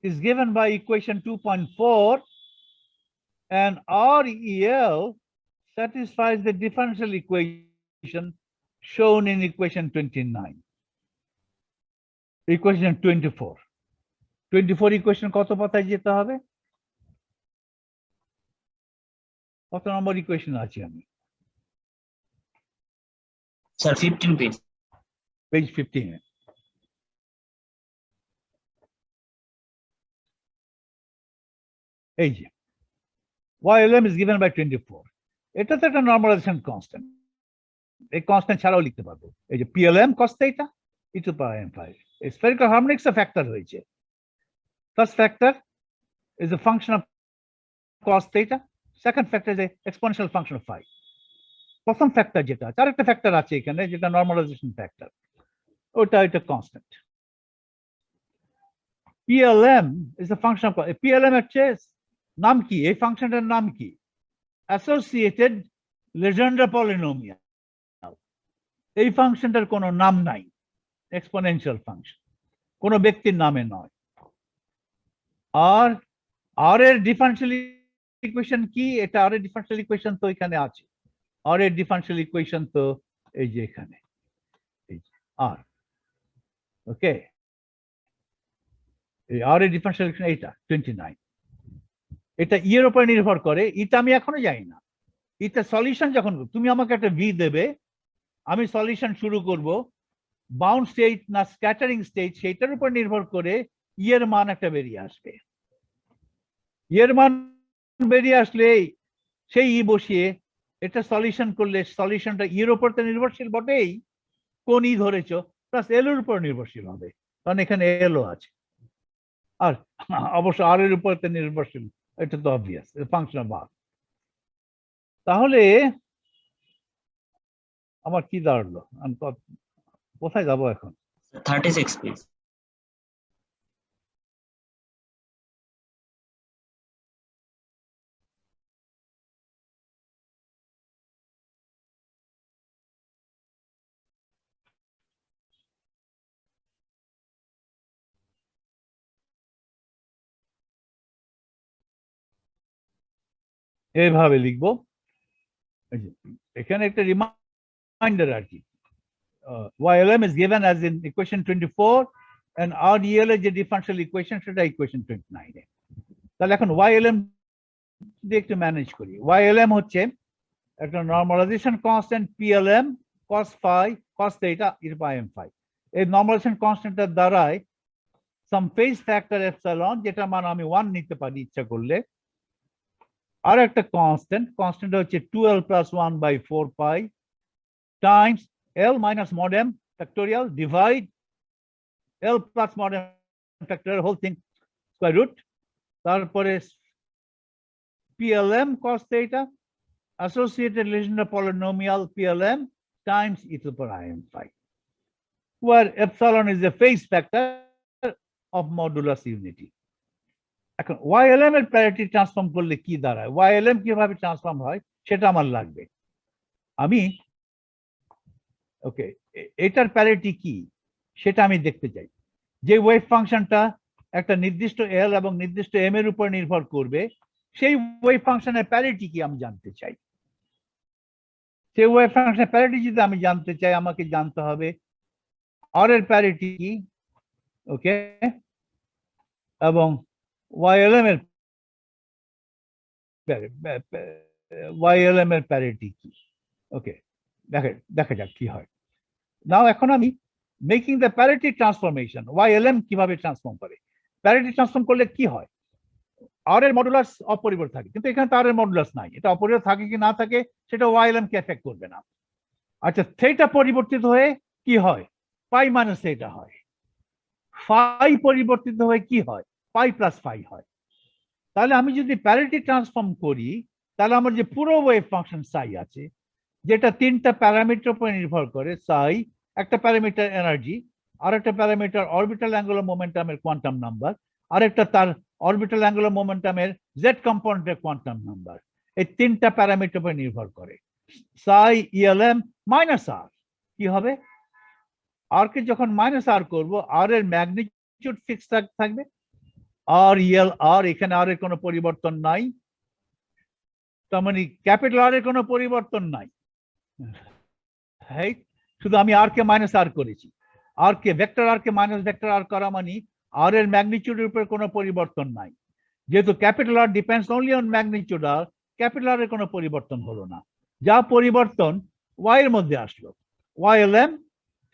is given by equation 2.4 and REL satisfies the differential equation shown in equation 29. Equation 24 equation কত পাতায় যেতে হবে? কত নম্বর ইকুয়েশন আছে আমি? Sir 15 page. পেজ 15 এ। এই যে ylm is given by 24, এটা তো একটা নরমালাইজেশন কনস্ট্যান্ট, এই কনস্ট্যান্ট ছাড়াও লিখতে পারবো। এই যে plm cos theta e to power m phi, spherical harmonics এর ফ্যাক্টর হয়েছে। First factor is a function of cos theta, second factor is a exponential function of phi. প্রথম ফ্যাক্টর যেটা আছে, আরেকটা ফ্যাক্টর আছে এখানে যেটা নরমালাইজেশন ফ্যাক্টর, ওটা এটা constant. plm is a function of plm এর নাম কি, এই ফাংশনটার নাম কি? Associated Legendre polynomial. এই ফাংশনটার কোনো নাম নাই, এক্সপোনেনশিয়াল ফাংশন, কোনো ব্যক্তির নামে নয়। আর আর এর ডিফারেনশিয়াল ইকুয়েশন কি? এটা আর এর ডিফারেনশিয়াল ইকুয়েশন তো এখানে আছে, আর এর ডিফারেনশিয়াল ইকুয়েশন তো এই যে এখানে, এই যে আর, ওকে, এই আর এর ডিফারেনশিয়াল ইকুয়েশন এইটা 29, এটা ই এর উপর নির্ভর করে। এটা আমি এখনো জানি না, এটা সলিউশন যখন তুমি আমাকে একটা ভি দেবে, আমি সলিউশন শুরু করব, বাউন্ড স্টেট না স্ক্যাটারিং স্টেট সেইটার উপর নির্ভর করে ই এর মান একটা বেরিয়ে আসবে। ই এর মান বেরিয়ে আসলে সেই ই বসিয়ে এটা সলিউশন করলে সলিউশনটা ই এর উপর তো নির্ভরশীল বটেই, কোন ই ধরেছো, প্লাস এল এর উপর নির্ভরশীল হবে, কারণ এখানে এলও আছে, আর অবশ্য আর এর উপর নির্ভরশীল, এটা তো অবভিয়াস, ফাংশন অফ আর। তাহলে আমার কি দাঁড়ালো, আমি কোথায় যাবো এখন? 36 পেজ। এইভাবে লিখবো, এখানে একটা রিমাইন্ডার আর কি, ylm is given as in equation 24 and REL এর যে ডিফারেনশিয়াল ইকুয়েশন সেটা ইকুয়েশন 29 এ। তাহলে এখন ylm দিয়ে একটু ম্যানেজ করি। ylm হচ্ছে একটা normalisation constant plm cos phi cos theta e to power m phi। এই নরমালাইজেশন কনস্ট্যান্টটার দ্বারাই সাম ফেজ ফ্যাক্টর এপসাইলন, যেটা মান আমি 1 নিতে পারি ইচ্ছা করলে, আর একটা কনস্ট্যান্ট হচ্ছে 2l plus 1 by 4 pi times l minus mod m factorial divide l plus mod m factorial whole thing square root, তারপরে plm cos theta associated legendary polynomial plm times e to the power m phi, where epsilon is the phase factor of modulus unity. এখন ylm এর parity transform করলে কি দাঁড়ায়, ylm কিভাবে transform হয় সেটা আমার লাগবে। আমি ওকে, এটার প্যারিটি কি সেটা আমি দেখতে চাই। যে ওয়েভ ফাংশনটা একটা নির্দিষ্ট এল এবং নির্দিষ্ট এম এর উপর নির্ভর করবে, সেই ওয়েভ ফাংশনের প্যারিটি কি আমি জানতে চাই। সেই ওয়েভ ফাংশনের প্যারিটি যদি আমি জানতে চাই, আমাকে জানতে হবে আর এর প্যারিটি কি, ওকে, এবং ylm এর প্যারিটি কি, ওকে, দেখা যাক কি হয়। নাও এখন আমি making the parity transformation, ylm কিভাবে ট্রান্সফর্ম করে। প্যারিটি ট্রান্সফর্ম করলে কি হয়, আর এর মডুলাস অপরিবর্তিত থাকে, কিন্তু এখানে তার এর মডুলাস নাই, এটা অপরিবর্তিত থাকে কি না থাকে সেটা ylm কে এফেক্ট করবে না। আচ্ছা, থিটা পরিবর্তিত হয়ে কি হয়, পাই মাইনাস থিটা হয়। ফাই পরিবর্তিত হয়ে কি হয়, পাই প্লাস ফাই হয়। তাহলে আমি যদি প্যারিটি ট্রান্সফর্ম করি, তাহলে আমার যে পুরো ওয়েভ ফাংশন সাই আছে, যেটা তিনটা প্যারামিটার উপর নির্ভর করে, সাই একটা প্যারামিটার এনার্জি, আর একটা প্যারামিটার অরবিটাল অ্যাঙ্গুলার মোমেন্টামের কোয়ান্টাম নাম্বার, আরেকটা তার অরবিটাল অ্যাঙ্গুলার মোমেন্টামের জেড কম্পোনেন্টের কোয়ান্টাম নাম্বার। এই তিনটা প্যারামিটার উপর নির্ভর করে। সাই ইএলএম মাইনাস আর কি হবে? আর কে যখন মাইনাস আর করবো, আর এর ম্যাগনিটিউড ফিক্স থাকবে, আর ইএল আর, এখানে আর এর কোনো পরিবর্তন নাই, তার মানে ক্যাপিটাল আর এর কোনো পরিবর্তন নাই। শুধু আমি আর কে মাইনাস আর করেছি, আর কে ভেক্টর আর কে মাইনাস ভেক্টর আর করা মানে আর এর ম্যাগনিটিউডের উপর কোনো পরিবর্তন নাই। যেহেতু capital R depends only on magnitude R, capital R এর কোনো পরিবর্তন হলো না। যা পরিবর্তন ওয়াই এর মধ্যে আসলো, ওয়াই এল এম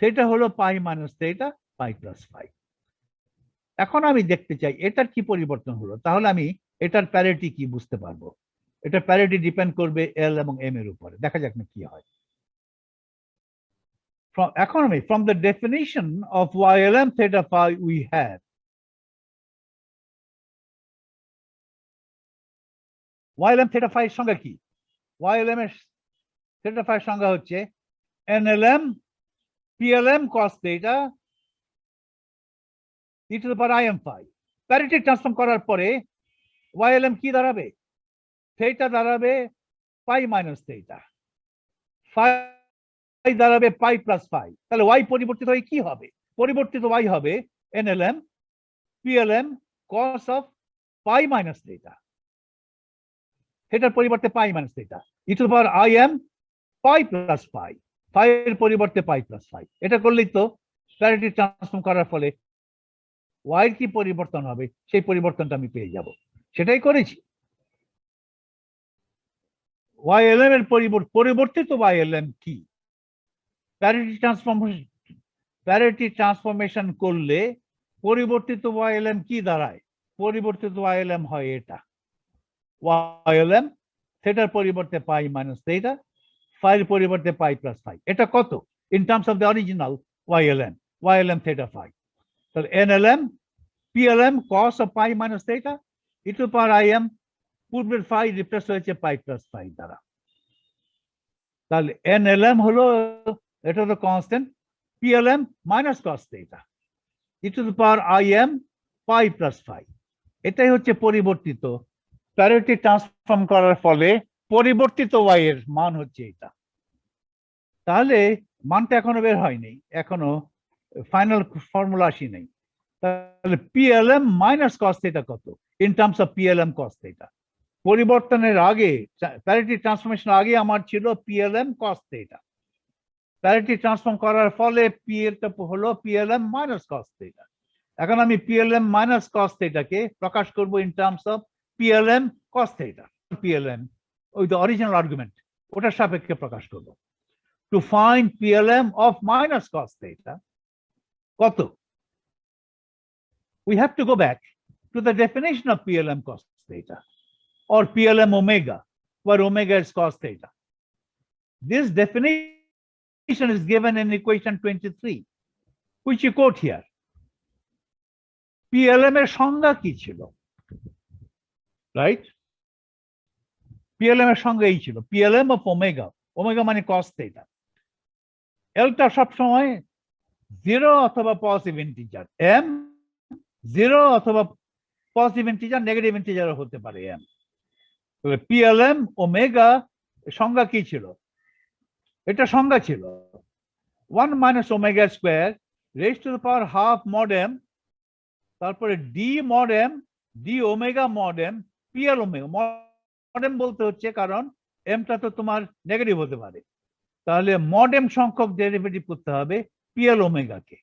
সেটা হলো pi minus theta pi plus pi. এখন আমি দেখতে চাই এটার কি পরিবর্তন হলো, তাহলে আমি এটার প্যারিটি কি বুঝতে পারবো। এটার প্যারিটি ডিপেন্ড করবে এল এবং এম এর উপরে। দেখা যাক না কি হয়। From the definition of YLM theta phi we have YLM theta phi এর সংজ্ঞা কি? YLM এর theta phi এর সংজ্ঞা হচ্ছে NLM PLM cos theta e to the power im phi। Parity transform করার পরে YLM কি দাঁড়াবে? থিটা দাঁড়াবে পাই মাইনাস থিটা, ফাই দাঁড়াবে পাই প্লাস ফাই। তাহলে ওয়াই পরিবর্তিত হয়ে কি হবে? পরিবর্তিত ওয়াই হবে NLM PLM cos of pi minus theta, থিটার পরিবর্তে pi minus theta, E to the power I M pi plus pi, phi এর পরিবর্তে পাই প্লাস ফাই। এটা করলেই তো প্যারিটি ট্রান্সফর্ম করার ফলে ওয়াই এর কি পরিবর্তন হবে সেই পরিবর্তনটা আমি পেয়ে যাব। সেটাই করেছি। YLM এর পরিবর্তিত YLM কি? প্যারিটি ট্রান্সফরমেশন করলে পরিবর্তিত YLM কি দাঁড়ায়? পরিবর্তিত YLM হয় এটা, YLM থিটার পরিবর্তে পাই মাইনাস থিটা, ফাইর পরিবর্তে পাই প্লাস ফাই। এটা কত in terms of the original YLM theta phi? তাহলে NLM PLM cos of pi minus theta E to power IM, পূর্বের ফাই রিপ্লেস হয়েছে পাই প্লাস ফাই দ্বারা। তাহলে NLM হলো, এটা হলো কনস্ট্যান্ট, PLM মাইনাস cos theta E to the power IM pi plus phi. এটাই হচ্ছে পরিবর্তিত। প্যারিটি ট্রান্সফর্ম করার ফলে পরিবর্তিত ওয়াই এর মান হচ্ছে এটা। তাহলে মানটা এখনো বের হয়নি, এখনো ফাইনাল ফর্মুলা আসি নাই। তাহলে PLM মাইনাস cos থিটা কত in terms of PLM cos theta? পরিবর্তনের আগে, প্যারিটি ট্রান্সফরমেশন আগে আমার ছিল PLM cos theta. Parity transform করার ফলে পি এরটা হলো PLM মাইনাস cos থিটা। এখন আমি PLM মাইনাস cos থিটাকে প্রকাশ করব in terms of PLM cos theta. PLM ওই দ্য অরিজিনাল আর্গুমেন্ট, ওটার সাপেক্ষে প্রকাশ করব। To find PLM of minus cos theta কত? We have to go back to the definition of PLM cos theta or PLM omega, where omega is cos theta. This definition is given in equation 23, which you quote here. PLM এর সংজ্ঞা কি ছিল? Right? PLM এর সংজ্ঞা এই ছিল, PLM of omega, omega মানে cos theta। এলটা সবসময় 0 অথবা পজিটিভ ইন্টিজার, m 0 অথবা পজিটিভ ইন্টিজার, নেগেটিভ ইন্টিজারও হতে পারে m। তাহলে PLM ওমেগা সংজ্ঞা কি ছিল? এটা সংজ্ঞা ছিল 1 minus omega square raised to the power half mod m, তারপরে d mod m, d omega mod m, PL omega. Mod m বলতে হচ্ছে কারণ mটা তো তোমার নেগেটিভ হতে পারে, তাহলে মড m সংখ্যক ডেরিভেটিভ করতে হবে PL ওমেগাকে।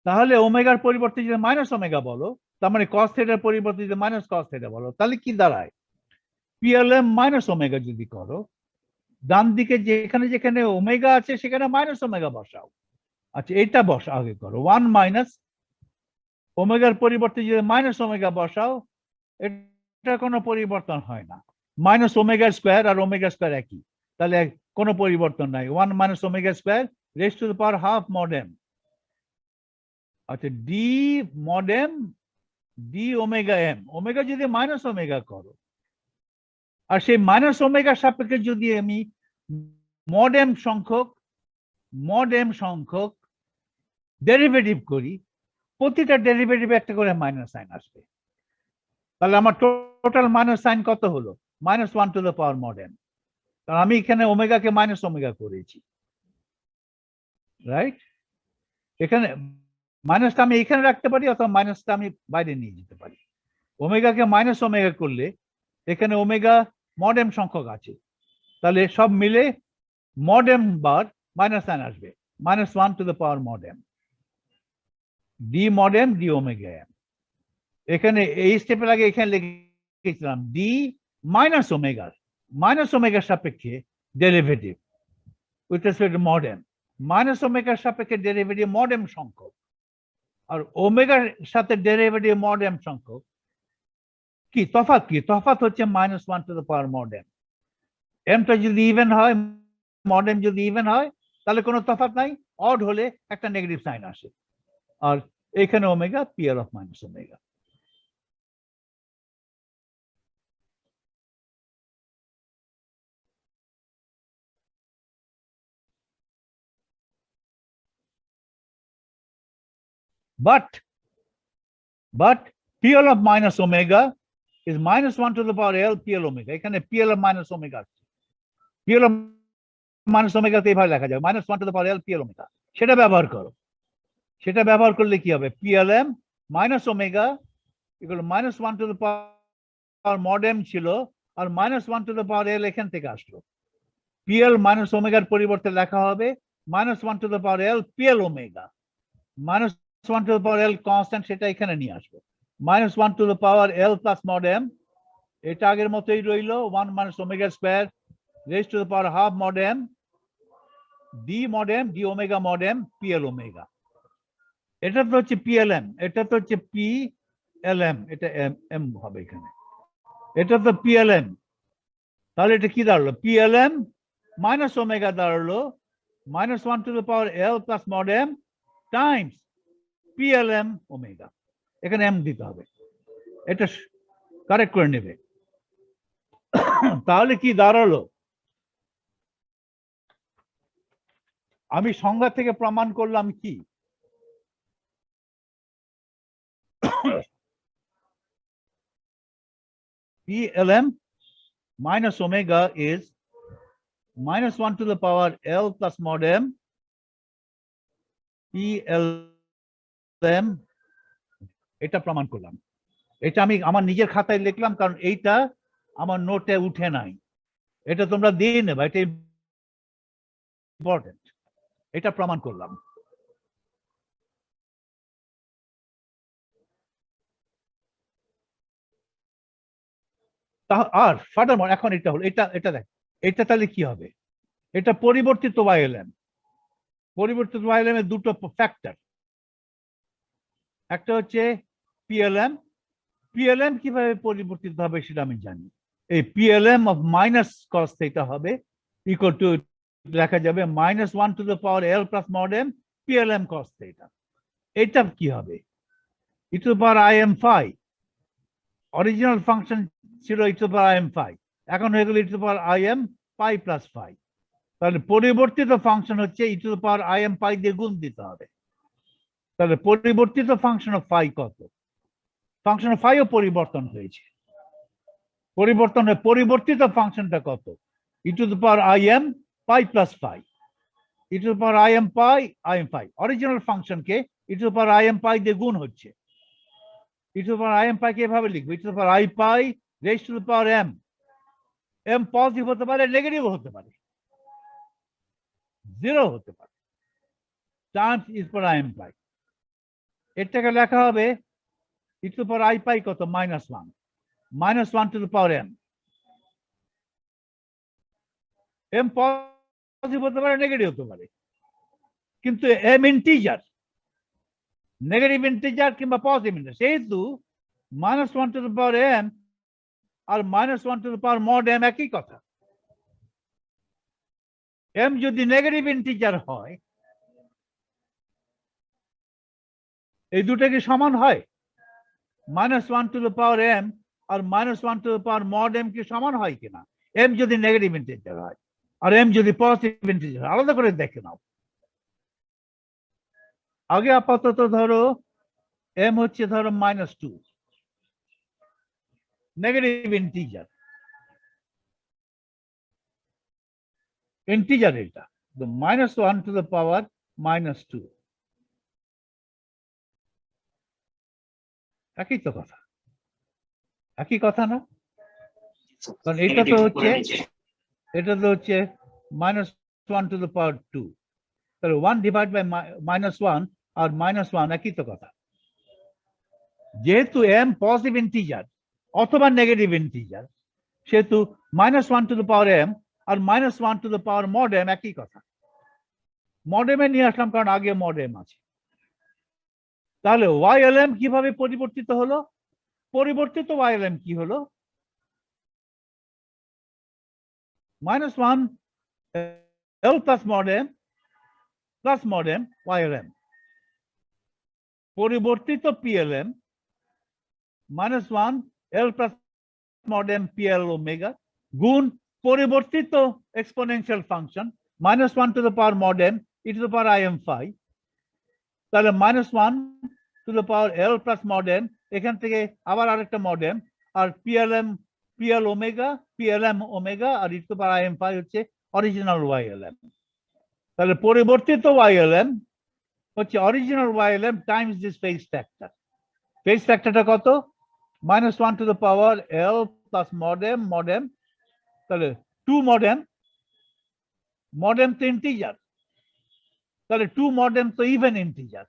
তাহলে ওমেগার পরিবর্তে যদি মাইনাস ওমেগা বলো, তার মানে cos থিটার পরিবর্তে যদি মাইনাস cos থিটা বলো, তাহলে কি দাঁড়ায়? PLM মাইনাস ওমেগা যদি করো, ডান দিকে যেখানে যেখানে ওমেগা আছে সেখানে মাইনাস ওমেগা বসাও। আচ্ছা, এটা বসা আগে করো, 1 মাইনাস ওমেগার পরিবর্তে যদি মাইনাস ওমেগা বসাও, এটা কোনো পরিবর্তন হয় না। মাইনাস ওমেগা স্কয়ার আর ওমেগা স্কয়ার একই, তাহলে কোনো পরিবর্তন নাই। 1 minus omega square raised to the power half mod m। আচ্ছা, d mod m d omega m, omega যদি মাইনাস ওমেগা করো, আর সেই মাইনাস ওমেগার সাপেক্ষে যদি আমি মড এম সংখ্যক ডেরিভেটিভ করি, প্রতিটা ডেরিভেটিভ একটা করে মাইনাস সাইন আসবে। তাহলে আমার টোটাল মাইনাস সাইন কত হলো? -1 to the power mod m. কারণ আমি এখানে ওমেগাকে মাইনাস ওমেগা করেছি, রাইট? এখানে মাইনাসটা আমি এখানে রাখতে পারি, অথবা মাইনাসটা আমি বাইরে নিয়ে যেতে পারি। ওমেগাকে মাইনাস ওমেগা করলে এখানে ওমেগা মড এম সংখ্যক আছে, তাহলে সব মিলে মড এম বার মাইনাস সাইন আসবে, -1 to the power mod m, d mod m d omega m. এখানে এই স্টেপের আগে এখানে লিখেছিলাম ডি মাইনাস ওমেগার সাপেক্ষে derivative with respect to mod M, minus ওমেগার সাপেক্ষে ডেরিভেটিভ মড এম সংখ্যক, আর ওমেগার সাথে ডেরিভেটিভ মড এম সংখ্যক কি তফাৎ? কি তফাৎ হচ্ছে -1 to the power mod M. এমটা যদি ইভেন হয়, মড এম যদি ইভেন হয়, তাহলে কোনো তফাৎ নাই, অড হলে একটা নেগেটিভ সাইন আসে। আর এখানে omega PR of minus omega. But PL of minus omega is -1 to the power L PL omega. এখানে PL of minus omega আছে। PL of minus omega তে এইভাবে লেখা যাবে -1 to the power L PL omega। সেটা ব্যবহার করো। সেটা ব্যবহার করলে কি হবে? PLM minus omega equal to -1 to the power mod m ছিল, আর -1 to the power L এখান থেকে আসলো। PL minus omega এর পরিবর্তে লেখা হবে -1 to the power L PL omega। -1 to the power L constant, সেটা এখানে নিয়ে আসবো। -1 to the power L plus mod m, এটা আগের মতোই রইলো 1 minus omega square raised to the power half mod m d mod m d omega mod m PL omega। এটা তো হচ্ছে PLM, এটা তো হচ্ছে PLM, এটা m হবে এখানে, এটা তো PLM। তাহলে এটা কি দাঁড়ালো? PLM minus omega দাঁড়ালো -1 to the power L plus mod m times PLM omega। এখানে m দিতে হবে, এটা কারেক্ট করে নেবে। তাহলে কি দাঁড়ালো? আমি সংজ্ঞা থেকে প্রমাণ করলাম কি PLM minus omega is -1 to the power L plus mod m PLM। এটা প্রমাণ করলাম। এটা আমি আমার নিজের খাতায় লিখলাম, কারণ এইটা আমার নোটে উঠে নাই। এটা তোমরা দিয়ে নেবা, এটা ইম্পর্টেন্ট। এটা প্রমাণ করলাম। আর ফার্দারমোর এখন এটা হলো, এটা দেখ, এটা তাহলে কি হবে? এটা পরিবর্তিত YLM। পরিবর্তিত YLM এর দুটো ফ্যাক্টর, একটা হচ্ছে PLM। PLM কিভাবে পরিবর্তিত হবে সেটা আমি জানি। এই PLM of minus cos theta হবে ইকুয়াল টু, লেখা যাবে -1 to the power L plus mod m PLM cos theta। এটা কি হবে? e to the power im phi। Original function ছিল e to the power im phi, এখন হয়ে গেল e to the power im pi plus phi। তাহলে পরিবর্তিত function হচ্ছে e to the power im pi দিয়ে গুণ দিতে হবে। তাহলে পরিবর্তিত ফাংশন অফ phi কত? ফাংশন অফ phi ও পরিবর্তন হয়েছে। পরিবর্তিত ফাংশনটা কত? e to the power im pi plus phi। e to the power im pi original ফাংশনকে e to the power im pi দিয়ে গুণ হচ্ছে। e to the power im pi কে এভাবে লিখবো e to the power I pi raised to the power m। m positive হতে পারে, negative হতে পারে, 0 হতে পারে, Times e to the power im pi। এটাকে লেখা হবে e to the power I pi কত? -1 to the power m। m positive হতে পারে, নেগেটিভ হতে পারে, কিন্তু m ইন্টিজার, নেগেটিভ ইন্টিজার কিংবা পজিটিভ ইন্টিজার, সেহেতু -1 to the power m R -1 to the power mod m একই কথা। m যদি নেগেটিভ ইন্টিজার হয়, এই দুটো কি সমান হয়? -1 to the power m R -1 to the power mod m কি সমান হয় কিনা, m যদি নেগেটিভ ইন্টিজার হয় আর m যদি পজিটিভ ইন্টিজার হয়, আলাদা করে দেখে নাও। আগে আপাতত ধরো m হচ্ছে ধরো -2, নেগেটিভ ইন্টিজার, ইন্টিজার এটা, -1 to the power -2, একই তো কথা, একই কথা না? কারণ এটা তো হচ্ছে -1 to the power 2, তাহলে 1 ডিভাইড বাই -1 আর -1 একই তো কথা। যেহেতু m পজিটিভ ইন্টিজার অথবা নেগেটিভ ইন্টিজার, সেহেতু -1 to the power m R -1 to the power mod m একই কথা। mod m এ নিয়ে আসলাম কারণ আগে mod m আছে। তাহলে ylm কিভাবে পরিবর্তিত হলো? পরিবর্তিত ylm কি হলো? -1 l plus mod m plus mod m ylm, পরিবর্তিত plm -1 l plus mod m pl omega গুণ পরিবর্তিত exponential function -1 to the power mod m e to the power im phi, তাহলে -1 to the power l plus mod m, এখান থেকে আবার আরেকটা mod m, আর pl omega plm omega আর e to the power im phi হচ্ছে original ylm। তাহলে পরিবর্তিত ylm হচ্ছে original ylm times this phase factor. Phase ফ্যাক্টরটা কত? -1 to the power l plus mod m, তাহলে 2 mod m তো ইন্টিজার, তাহলে 2 mod m তো ইভেন ইন্টিজার,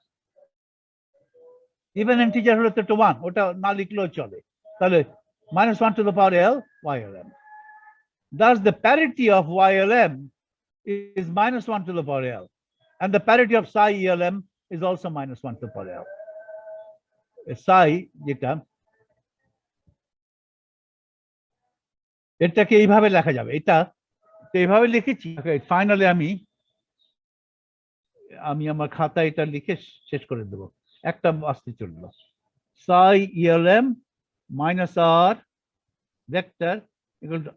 ইভেন ইন্টিজার হলে তো 1, ওটা না লিখলেও চলে। তাহলে -1 to the power l ylm, thus the parity of ylm is -1 to the power l, and the parity of psi elm is also -1 to the power l. psi যেটা, এটাকে এইভাবে লেখা যাবে, এটা এইভাবে লিখেছি। ফাইনালি আমি আমার খাতায় এটা লিখে শেষ করে দেব, একটা আসতে চলল। psi elm minus r vector equal to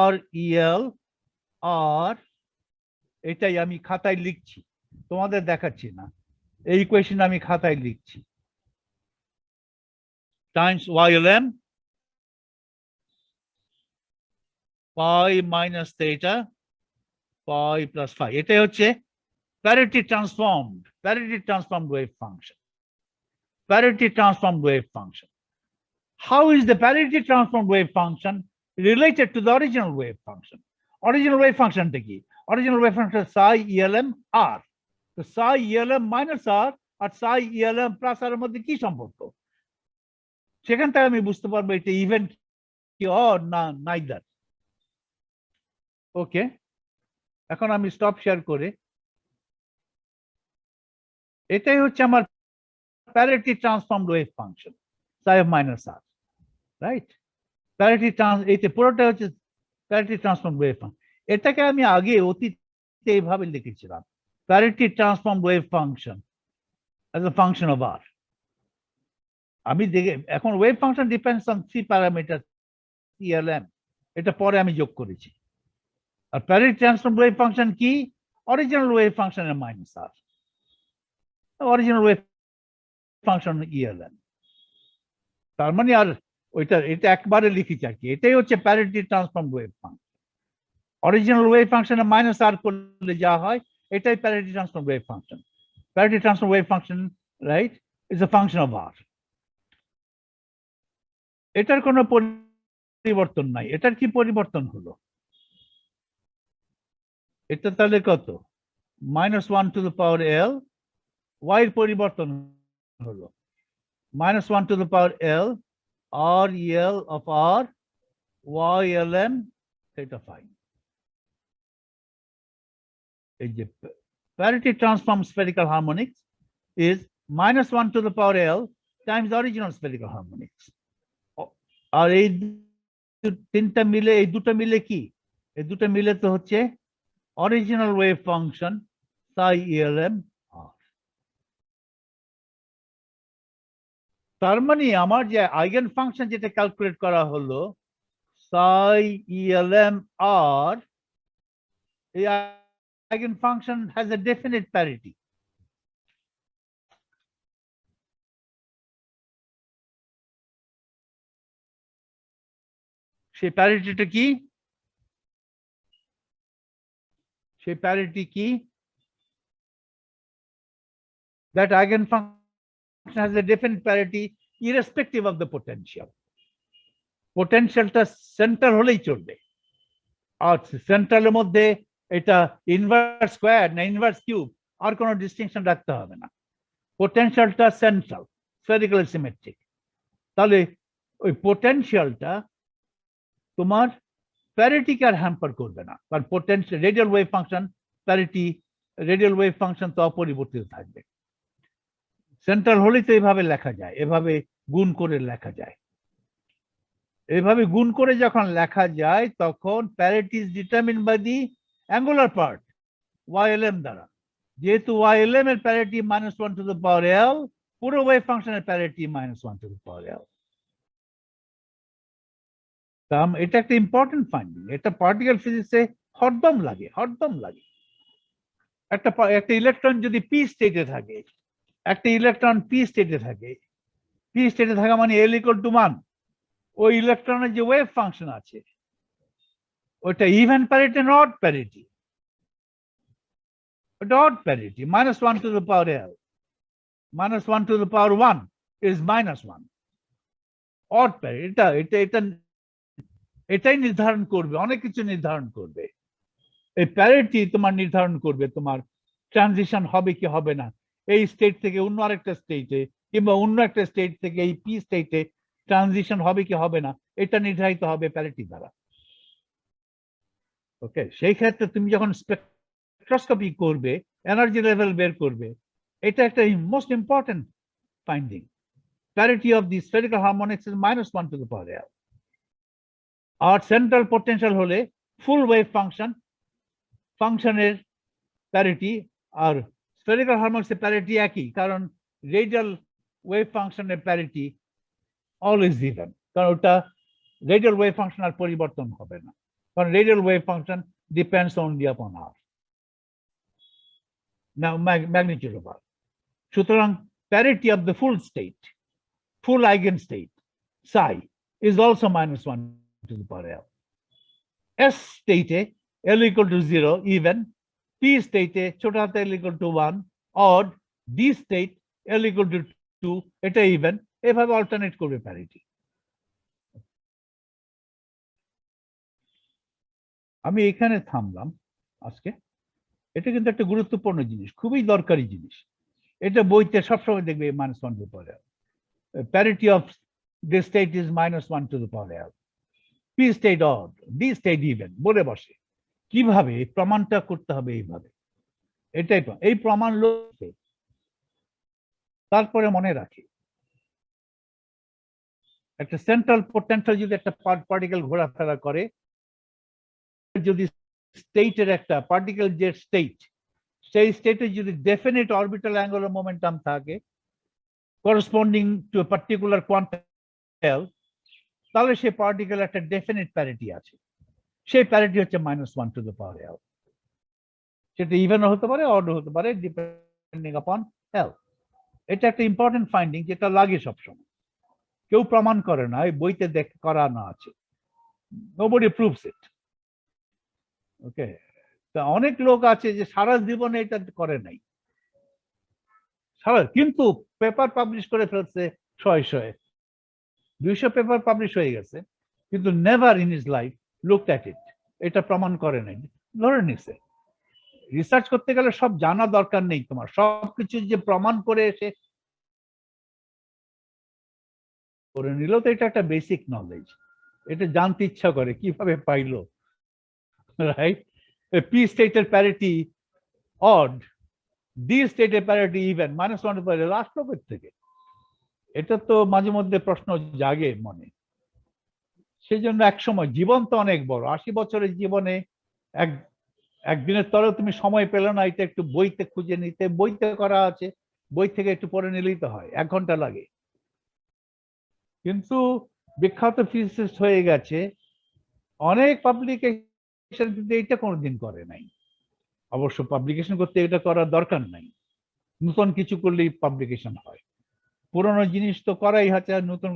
r el r, এটাই আমি খাতায় লিখছি, তোমাদের দেখাচ্ছি না, এই ইকুয়েশন আমি খাতায় লিখছি, Times ylm pi minus theta pi plus phi, এটাই হচ্ছে parity transformed wave function, parity transformed wave function. How is the parity transformed wave function related to the original wave function? Original wave function কি? Original wave function psi elm r, তো psi elm minus r আর psi elm plus r এর মধ্যে কি সম্পর্ক? সেখান থেকে আমি বুঝতে পারবো এটা ইভেন কি অর না নাইদার। ওকে, এখন আমি স্টপ শেয়ার করে, এটাই হচ্ছে আমার parity transformed wave function psi of minus r, right? এইটা পুরোটা হচ্ছে parity transformed wave function। এটাকে আমি আগে অতীতে এইভাবে লিখেছিলাম, parity transformed wave function as a function of r। আমি দেখে এখন wave function depends on 3 parameter elm, এটা পরে আমি যোগ করেছি। আর প্যারিটি ট্রান্সফর্ম ওয়েভ ফাংশন কি? অরিজিনাল ওয়েভ ফাংশনের মাইনাস আর, অরিজিনাল ওয়েভ ফাংশন elm। তার মানে আর এটা একবারে লিখেছি আর কি, এটাই হচ্ছে parity transform wave function. Original wave ফাংশনে মাইনাস আর করলে যা হয় এটাই parity transform wave function. Parity transform wave function, right, is a function of R. এটার কোনো পরিবর্তন নাই। এটার কি পরিবর্তন হলো? এটা তাহলে কত? -1 to the power l, y এর পরিবর্তন হলো -1 to the power l r el of r y lm theta phi। এই যে parity transform spherical harmonics is -1 to the power l times the original spherical harmonics। আর এই তিনটা মিলে, এই দুটো মিলে কি? এই দুটো মিলে তো হচ্ছে original wave function psi elm r। তার মানে আমার যে আইগেন ফাংশন যেটা ক্যালকুলেট করা হলো psi ELM R, এই eigen function has a definite parity. সেই প্যারিটিটা কি? সেই প্যারিটি কি? That eigenfunction has a definite parity irrespective of the potential. Potentialটা সেন্টার হলেই চলবে। আর সেন্ট্রালের মধ্যে এটা ইনভার্স স্কয়ার না ইনভার্স কিউব আর কোনো ডিস্টিংশন রাখতে হবে না। পোটেনশিয়ালটা সেন্ট্রাল, স্ফেরিক্যাল সিমেট্রিক। তাহলে ওই পোটেনশিয়ালটা তোমার প্যারিটিকে আর হ্যাম্পার করবে না, কারণ potential radial wave function parity, radial wave function তো অপরিবর্তিত থাকবে। সেন্ট্রাল হলেই তো এভাবে লেখা যায়, এভাবে গুণ করে লেখা যায়। এভাবে গুণ করে যখন লেখা যায় তখন parity is determine by the angular part YLM দ্বারা। যেহেতু YLM এর parity -1 to the power L, পুরো ওয়েভ ফাংশনের parity -1 to the power L। এটা একটা ইম্পর্টেন্ট ফাইন্ডিং, এটা পার্টিকেল ফিজিক্সে হরদম লাগে, হরদম লাগে। একটা ইলেকট্রন যদি পি স্টেটে থাকে, একটা ইলেকট্রন পি স্টেটে থাকে, পি স্টেটে থাকা মানে L = 1, ওই ইলেকট্রনের যে ওয়েভ ফাংশন আছে ওইটা ইভেন প্যারিটি না অড প্যারিটি? ওটা odd parity, -1 to the power L, -1 to the power 1 is -1, odd parity. এটাই নির্ধারণ করবে, অনেক কিছু নির্ধারণ করবে। এই প্যারিটি তোমার নির্ধারণ করবে তোমার ট্রানজিশন হবে কি হবে না, এই স্টেট থেকে অন্য আরেকটা স্টেটে কিংবা অন্য একটা স্টেট থেকে এই পি স্টেটে ট্রানজিশন হবে কি হবে না, এটা নির্ধারিত হবে প্যারিটি দ্বারা। ওকে, সেই ক্ষেত্রে তুমি যখন স্পেকট্রোস্কোপি করবে, এনার্জি লেভেল বের করবে, এটা একটা most important finding. Parity of the spherical harmonics is -1 to the power L। আর সেন্ট্রাল পোটেনশিয়াল হলে ফুল ওয়েভ ফাংশনের প্যারিটি আর স্ফেরিক্যাল হারমোনিক্সের প্যারিটি একই, কারণ রেডিয়াল ওয়েভ ফাংশনের প্যারিটি অলওয়েজ ইভেন, কারণ ওটা রেডিয়াল ওয়েভ ফাংশন আর পরিবর্তন হবে না, কারণ radial wave function depends only আপন R, now magnitude of R. সুতরাং parity of the full state, full eigenstate psi is also -1 to the power L. S state L = 0 even, P state ছোট হাতে L = 1 odd, D state L = 2 এটা even, এভাবে alternate করবে parity. আমি এখানে থামলাম আজকে। এটা কিন্তু একটা গুরুত্বপূর্ণ জিনিস, খুবই দরকারি জিনিস। এটা বইতে সবসময় দেখবে -1 to the power L। Parity of this state is -1 to the power L. P state odd, D state even বলে বসে। কিভাবে প্রমাণটা করতে হবে এইভাবে, এটাই এই প্রমাণ লোকে তারপরে মনে রাখে একটা সেন্ট্রাল পোটেনশিয়াল যদি একটা পার্টিকেল ঘোরাফেরা করে, যদি স্টেটের একটা পার্টিকেল যে স্টেট, সেই স্টেটে যদি ডেফিনিট অরবিটাল অ্যাঙ্গুলার মোমেন্টাম থাকে corresponding to a particular quantum L, তাহলে সেই পার্টিকেল একটা ডেফিনিট প্যারিটি আছে, সেই প্যারিটি হচ্ছে -1 টু দ্য পাওয়ার L। সেটা ইভেন হতে পারে, অড হতে পারে, ডিপেন্ডিং আপন L। এটা একটা ইম্পর্টেন্ট ফাইন্ডিং যেটা লাগে সবসময়, কেউ প্রমাণ করে না, এই বইতে করা না আছে, nobody proves it. ওকে, তা অনেক লোক আছে যে সারা জীবনে এটা করে নাই, কিন্তু পেপার পাবলিশ করে ফেলছে 100-200 পেপার পাবলিশ হয়ে গেছে, কিন্তু never in his life looked at it, এটা প্রমাণ করে নাই, ধরে নিছে। রিসার্চ করতে গেলে সব জানা দরকার নেই তোমার, সবকিছু যে প্রমাণ করে এসে করে নিল, তো এটা একটা বেসিক নলেজ, এটা জানতে ইচ্ছা করে কিভাবে পাইলো, রাইট? পি স্টেটের প্যারিটি অড, ডি স্টেটের প্যারিটি ইভেন, -1 আসলো থেকে, এটা তো মাঝে মধ্যে প্রশ্ন জাগে মনে। সেই জন্য একসময় জীবন তো অনেক বড়, 80 বছরের জীবনে একদিনের তরেও তুমি সময় পেলে না এটা একটু বইতে খুঁজে নিতে, বইতে করা আছে, বই থেকে একটু পড়ে নিলেই তো হয়, 1 ঘন্টা লাগে। কিন্তু বিখ্যাত ফিজিসিস্ট হয়ে গেছে, অনেক পাবলিকেশন কিন্তু এইটা কোনোদিন করে নাই। অবশ্য পাবলিকেশন করতে এটা করার দরকার নাই, নতুন কিছু করলেই পাবলিকেশন হয়, পুরনো জিনিস তো করাই হচ্ছে, নতুন।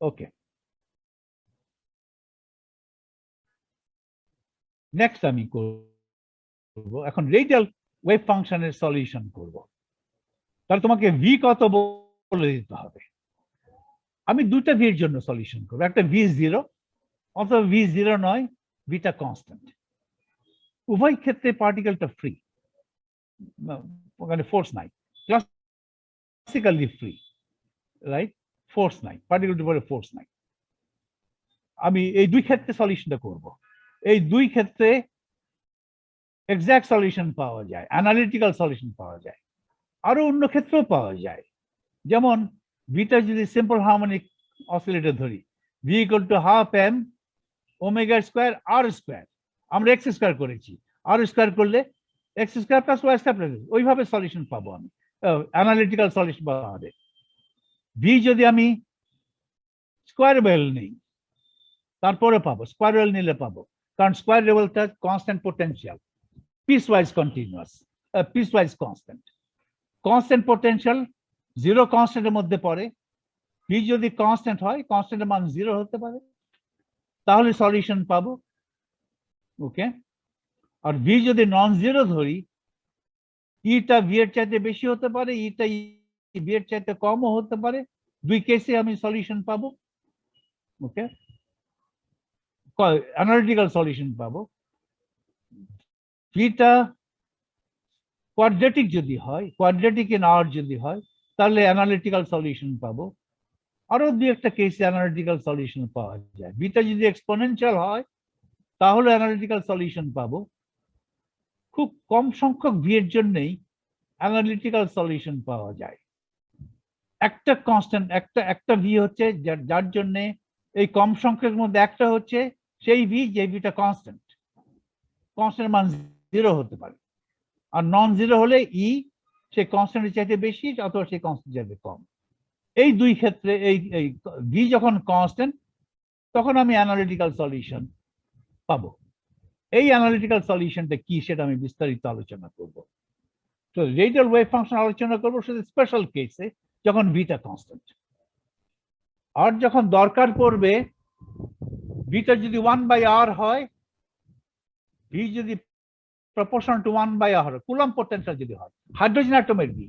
ওকে, নেক্সট আমি করব এখন রেডিয়াল ওয়েভ ফাংশনের সলিউশন করব। তাহলে তোমাকে ভি কত বলে দিতে হবে। আমি দুটা ভি এর জন্য সলিউশন করবো, একটা ভি0 অথবা ভি0 নয়, ভিটা কনস্ট্যান্ট। উভয় ক্ষেত্রে পার্টিকেলটা ফ্রি, ওখানে ফোর্স নাই, ক্লাসিক্যালি ফ্রি, রাইট? ফোর্স নাই, পার্টিকেলটির উপরে ফোর্স নাই। আমি এই দুই ক্ষেত্রে সলিউশনটা করব। এই দুই ক্ষেত্রে এক্সাক্ট সলিউশন পাওয়া যায়, অ্যানালিটিক্যাল সলিউশন পাওয়া যায়, আরো অন্য ক্ষেত্রেও পাওয়া যায়। যেমন ভিটা যদি সিম্পল হারমোনিক অসিলেটর ধরি, v equal to half m omega square r square, আমরা এক্স স্কোয়ার করেছি, আর স্কোয়ার করলে x square plus y square plus, ওইভাবে সলিউশন পাবো আমি, অ্যানালিটিক্যাল সলিউশন পাওয়া হবে। ভি যদি আমি স্কোয়ার ওয়েল নেই তারপরে পাবো, স্কোয়ার ওয়েল নিলে পাবো, কারণ স্কোয়ার ওয়েলটা constant potential, piece wise continuous, piece wise constant. Constant potential zero কনস্ট্যান্টের মধ্যে পড়ে, ভি যদি কনস্ট্যান্ট হয়, কনস্ট্যান্টের মান জিরো হতে পারে, তাহলে সলিউশন পাবো। ওকে, আর ভি যদি নন জিরো ধরি, ইটা ভি এর চাইতে বেশি হতে পারে, ইটা ভি এর চাইতে কমও হতে পারে, দুই কেসে আমি সলিউশন পাবো। ওকে, অ্যানালিটিক্যাল সলিউশন পাবো। ভিটা কোয়াড্রেটিক যদি হয়, কোয়াড্রেটিক ইন আর যদি হয়, তাহলে অ্যানালিটিক্যাল সলিউশন পাবো। আরো দুই একটা কেসে অ্যানালিটিক্যাল সলিউশন পাওয়া যায়। ভিটা যদি এক্সপোনেনশিয়াল হয় তাহলে অ্যানালিটিক্যাল সলিউশন পাবো। খুব কম সংখ্যক ভি এর জন্যই অ্যানালিটিক্যাল সলিউশন পাওয়া যায়। একটা কনস্ট্যান্ট, একটা ভি হচ্ছে যার জন্য এই কম সংখ্যকের মধ্যে একটা হচ্ছে সেই ভি যে ভিটা কনস্ট্যান্ট, কনস্ট্যান্ট মান জিরো হতে পারে, আর নন জিরো হলে ই সেই কনস্ট্যান্টের চাইতে বেশি অথবা সেই কনস্ট্যান্ট চাইতে কম। এই দুই ক্ষেত্রে এই ভি যখন কনস্ট্যান্ট তখন আমি অ্যানালিটিক্যাল সলিউশন পাবো। এই অ্যানালিটিক্যাল সলিউশনটা কি সেটা আমি বিস্তারিত আলোচনা করব। তো রেডিয়াল ওয়েভ ফাংশন আলোচনা করবো শুধু স্পেশাল কেসে, যখন ভিটা কনস্ট্যান্ট। আর যখন দরকার পড়বে, ভিটা যদি 1/r হয়, ভি যদি proportional to 1/r, coulomb potential যদি হয়, হাইড্রোজেন অ্যাটমের ভি,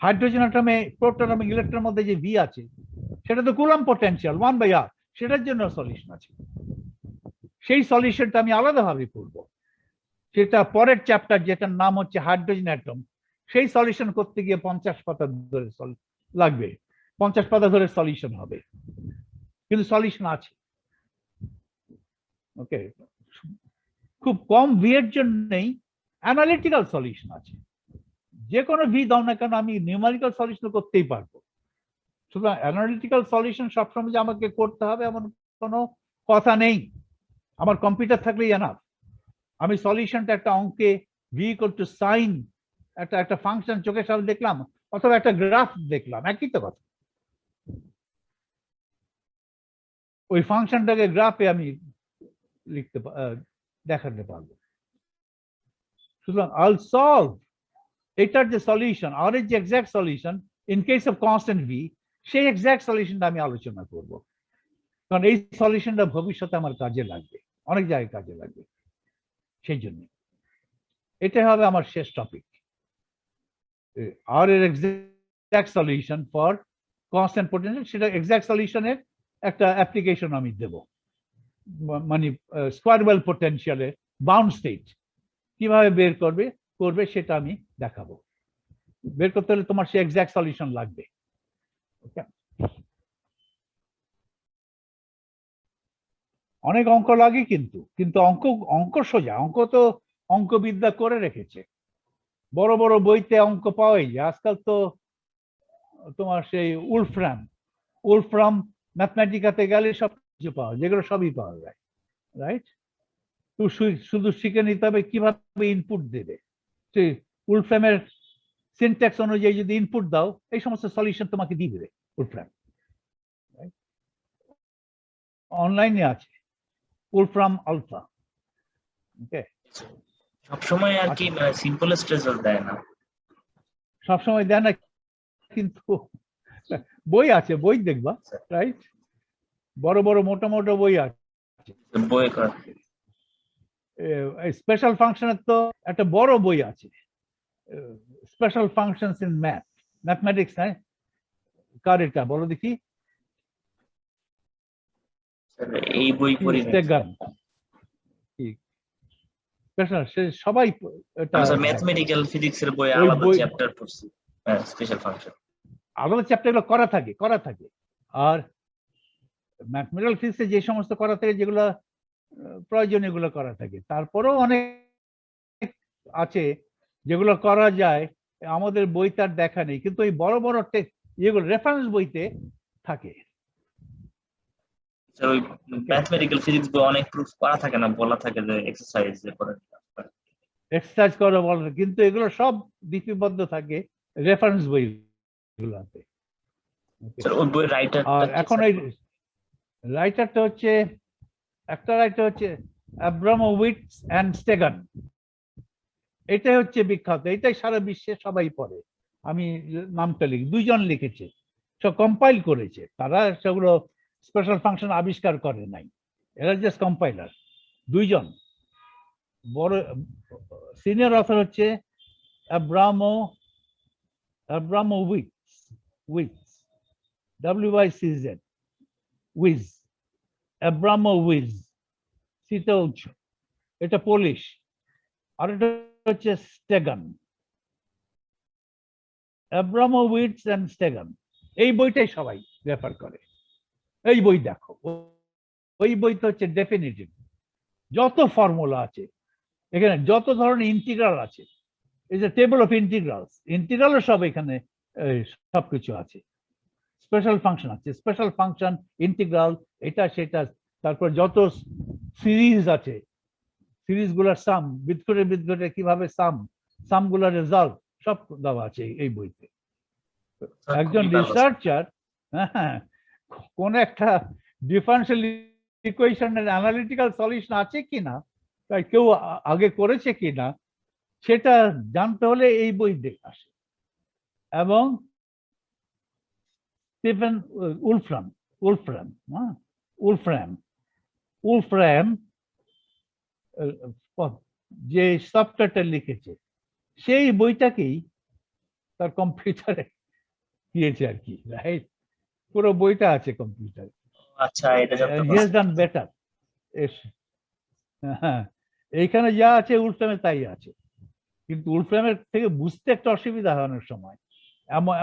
হাইড্রোজেন অ্যাটমে প্রোটন এবং ইলেকট্রনের মধ্যে যে ভি আছে সেটা তো কুলম্ব পোটেনশিয়াল 1/r, সেটার জন্য সলিউশন আছে। সেই সলিউশনটা আমি আলাদাভাবে করব, সেটা পরের চ্যাপ্টার, যেটার নাম হচ্ছে হাইড্রোজেন অ্যাটম। সেই সলিউশন করতে গিয়ে 50 পাতা ধরে লাগবে, 50 পাতা ধরে সলিউশন হবে, কিন্তু সলিউশন আছে। ওকে, খুব কম ভি এর জন্যই অ্যানালিটিক্যাল সলিউশন আছে। যে কোনো ভি দাও না কেন আমি নিউমেরিক্যাল সলিউশন করতেই পারবো। সুতরাং অ্যানালিটিক্যাল সলিউশন সবসময় যে আমাকে করতে হবে এমন কোনো কথা নেই, আমার কম্পিউটার থাকলেই এনাফ। আমি সলিউশনটা একটা অঙ্কে ভি ইকুয়াল টু সাইন একটা ফাংশন চোখের সামনে দেখলাম, অথবা একটা গ্রাফ দেখলাম, একই তো কথা। ওই ফাংশনটাকে গ্রাফে আমি লিখতে দেখাতে পারবো। সুতরাং আল সলভ, এটার যে সলিউশন, আর এর যে exact solution in case of constant V, সেই এক্সাক্ট সলিউশনটা আমি আলোচনা করব, কারণ এই সলিউশনটা ভবিষ্যতে আমার কাজে লাগবে, অনেক জায়গায় কাজে লাগবে। সেই জন্য এটা হবে আমার শেষ টপিক, আর এর exact solution for constant potential. সেটা এক্সাক্ট সলিউশনের একটা অ্যাপ্লিকেশন আমি দেব, মানে স্কোয়ার ওয়েল পোটেনশিয়ালের বাউন্ড স্টেট কিভাবে বের করবে সেটা আমি দেখাবো। বের করতে হলে তোমার সে এক্সাক্ট সলিউশন লাগবে। ওকে, অনেক অঙ্ক লাগে, কিন্তু অঙ্ক সোজা, অঙ্ক তো অঙ্কবিদ্যা করে রেখেছে, বড় বড় বইতে অঙ্ক পাওয়াই যায়। আজকাল তো তোমার সেই উলফ্রাম ম্যাথমেটিকাতে গেলে সব কিছু পাওয়া, যেগুলো সবই পাওয়া যায়, রাইট? তো শুধু শিখে নিতে হবে কিভাবে ইনপুট দেবে। সেই উলফ্রামের সিনট্যাক্স অনুযায়ী যদি ইনপুট দাও এই সমস্ত সলিউশন তোমাকে দিয়ে দেবে উলফ্রাম। অনলাইনে আছে উলফ্রাম আলফা। ওকে, সবসময় আর কি সিম্পলেস্ট রেজাল্ট দেয় না। সবসময় দেয় না, কিন্তু বই আছে, বই দেখবা, রাইট? বড় বড় মোটা মোটা বই আছে। বই করা স্পেশাল ফাংশনের তো একটা বড় বই আছে, স্পেশাল ফাংশনস ইন ম্যাথমেটিক্স। হ্যাঁ, কার এটা বলো দেখি? এই বই পড়ি না। স্পেশাল, সবাই এটা ম্যাথমেটিক্যাল ফিজিক্স এর বই ওই আলাদা বই চ্যাপ্টার পড়ছি, স্পেশাল ফাংশন আলাদা চ্যাপ্টার গুলো করা থাকে। আর ম্যাথমেটিক্যাল ফিজিক্সে যে সমস্ত করা থাকে, যেগুলো প্রয়োজনীয় গুলো করা থাকে। তারপরেও অনেক আছে যেগুলো করা যায়, আমাদের বই তার দেখা নেই, কিন্তু এই বড় বড় যেগুলো রেফারেন্স বইতে থাকে। ওই ম্যাথমেটিক্যাল ফিজিক্স বই অনেক প্রুফ করা থাকে না, বলা থাকে যে এক্সারসাইজ যে করে এক্সারসাইজ করে বলে, কিন্তু এগুলো সব লিপিবদ্ধ থাকে রেফারেন্স বইগুলোতে। ওই বই রাইটার। আর এখন এই রাইটারটা হচ্ছে, একটা রাইটার হচ্ছে অ্যাব্রামোভিটস এন্ড স্টেগান। এটাই হচ্ছে বিখ্যাত, এটাই সারা বিশ্বে সবাই পড়ে। আমি নামটা লিখি, দুইজন লিখেছে, সব কম্পাইল করেছে তারা, সেগুলো স্পেশাল ফাংশন আবিষ্কার করে নাই, এরা জাস্ট কম্পাইলার। দুইজন বড় সিনিয়র অথর হচ্ছে অ্যাব্রামোভিটস, WICZ, উইজ, অ্যাব্রামোভিটস, সিটা উচ্চ, এটা পোলিশ। আর এটা হচ্ছে স্টেগান, অ্যাব্রামোভিটস এন্ড স্টেগান। এই বইটাই সবাই রেফার করে। এই বই দেখো, ওই বইটা হচ্ছে ডেফিনিটিভ, যত ফর্মুলা আছে এখানে, যত ধরনের ইন্টিগ্রাল আছে, এই যে টেবল অফ ইন্টিগ্রালস, ইন্টিগ্রালও সব এখানে সবকিছু আছে। স্পেশাল ফাংশন আছে, স্পেশাল ফাংশন, ইন্টিগ্রাল, এটা সেটা। তারপর যত সিরিজ আছে, সিরিজ গুলার সাম, বৃত্তরে কিভাবে সাম গুলার রেজাল্ট সব দেওয়া আছে এই বইতে। একজন রিসার্চার কোন একটা ডিফারেন্সিয়াল ইকুয়েশনের অ্যানালিটিক্যাল সলিউশন আছে কিনা, তাই কেউ আগে করেছে কিনা, সেটা জানতে হলে এই বই দেখে আসে। এবং স্টিফেন উলফ্রাম যে সফটওয়্যারটা লিখেছে, সেই বইটাকেই তার কম্পিউটারে দিয়েছে আর কি, রাইট? পুরো বইটা আছে কম্পিউটারে। আচ্ছা, এটা জানতে হি হ্যাজ ডান বেটার। এইখানে যা আছে উলফ্রামে তাই আছে, কিন্তু উলফ্রামের থেকে বুঝতে একটা অসুবিধা হয় অনেক সময়,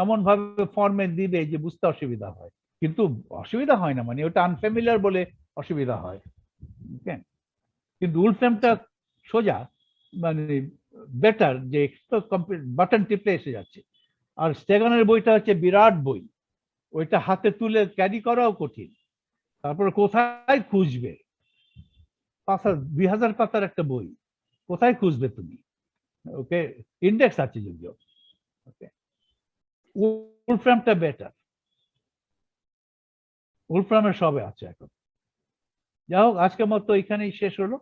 এমন ভাবে ফর্মে দিবে যে বুঝতে অসুবিধা হয়, কিন্তু অসুবিধা হয় না, মানে ওটা আনফ্যামিলিয়ার বলে অসুবিধা হয়। কিন্তু উলফ্রামটা সোজা, মানে বেটার, যে বাটন টিপলে এসে যাচ্ছে। আর স্টেগানের বইটা হচ্ছে বিরাট বই, ওইটা হাতে তুলে ক্যারি করাও কঠিন। তারপরে কোথায় খুঁজবে, 2000 পাতার একটা বই, কোথায় খুঁজবে তুমি? ওকে, ইন্ডেক্স আছে যদিও। ওকে, উলফ্রামটা বেটার, উলফ্রামের সবে আছে এখন। যাই হোক, আজকের মতো এখানেই শেষ হলো।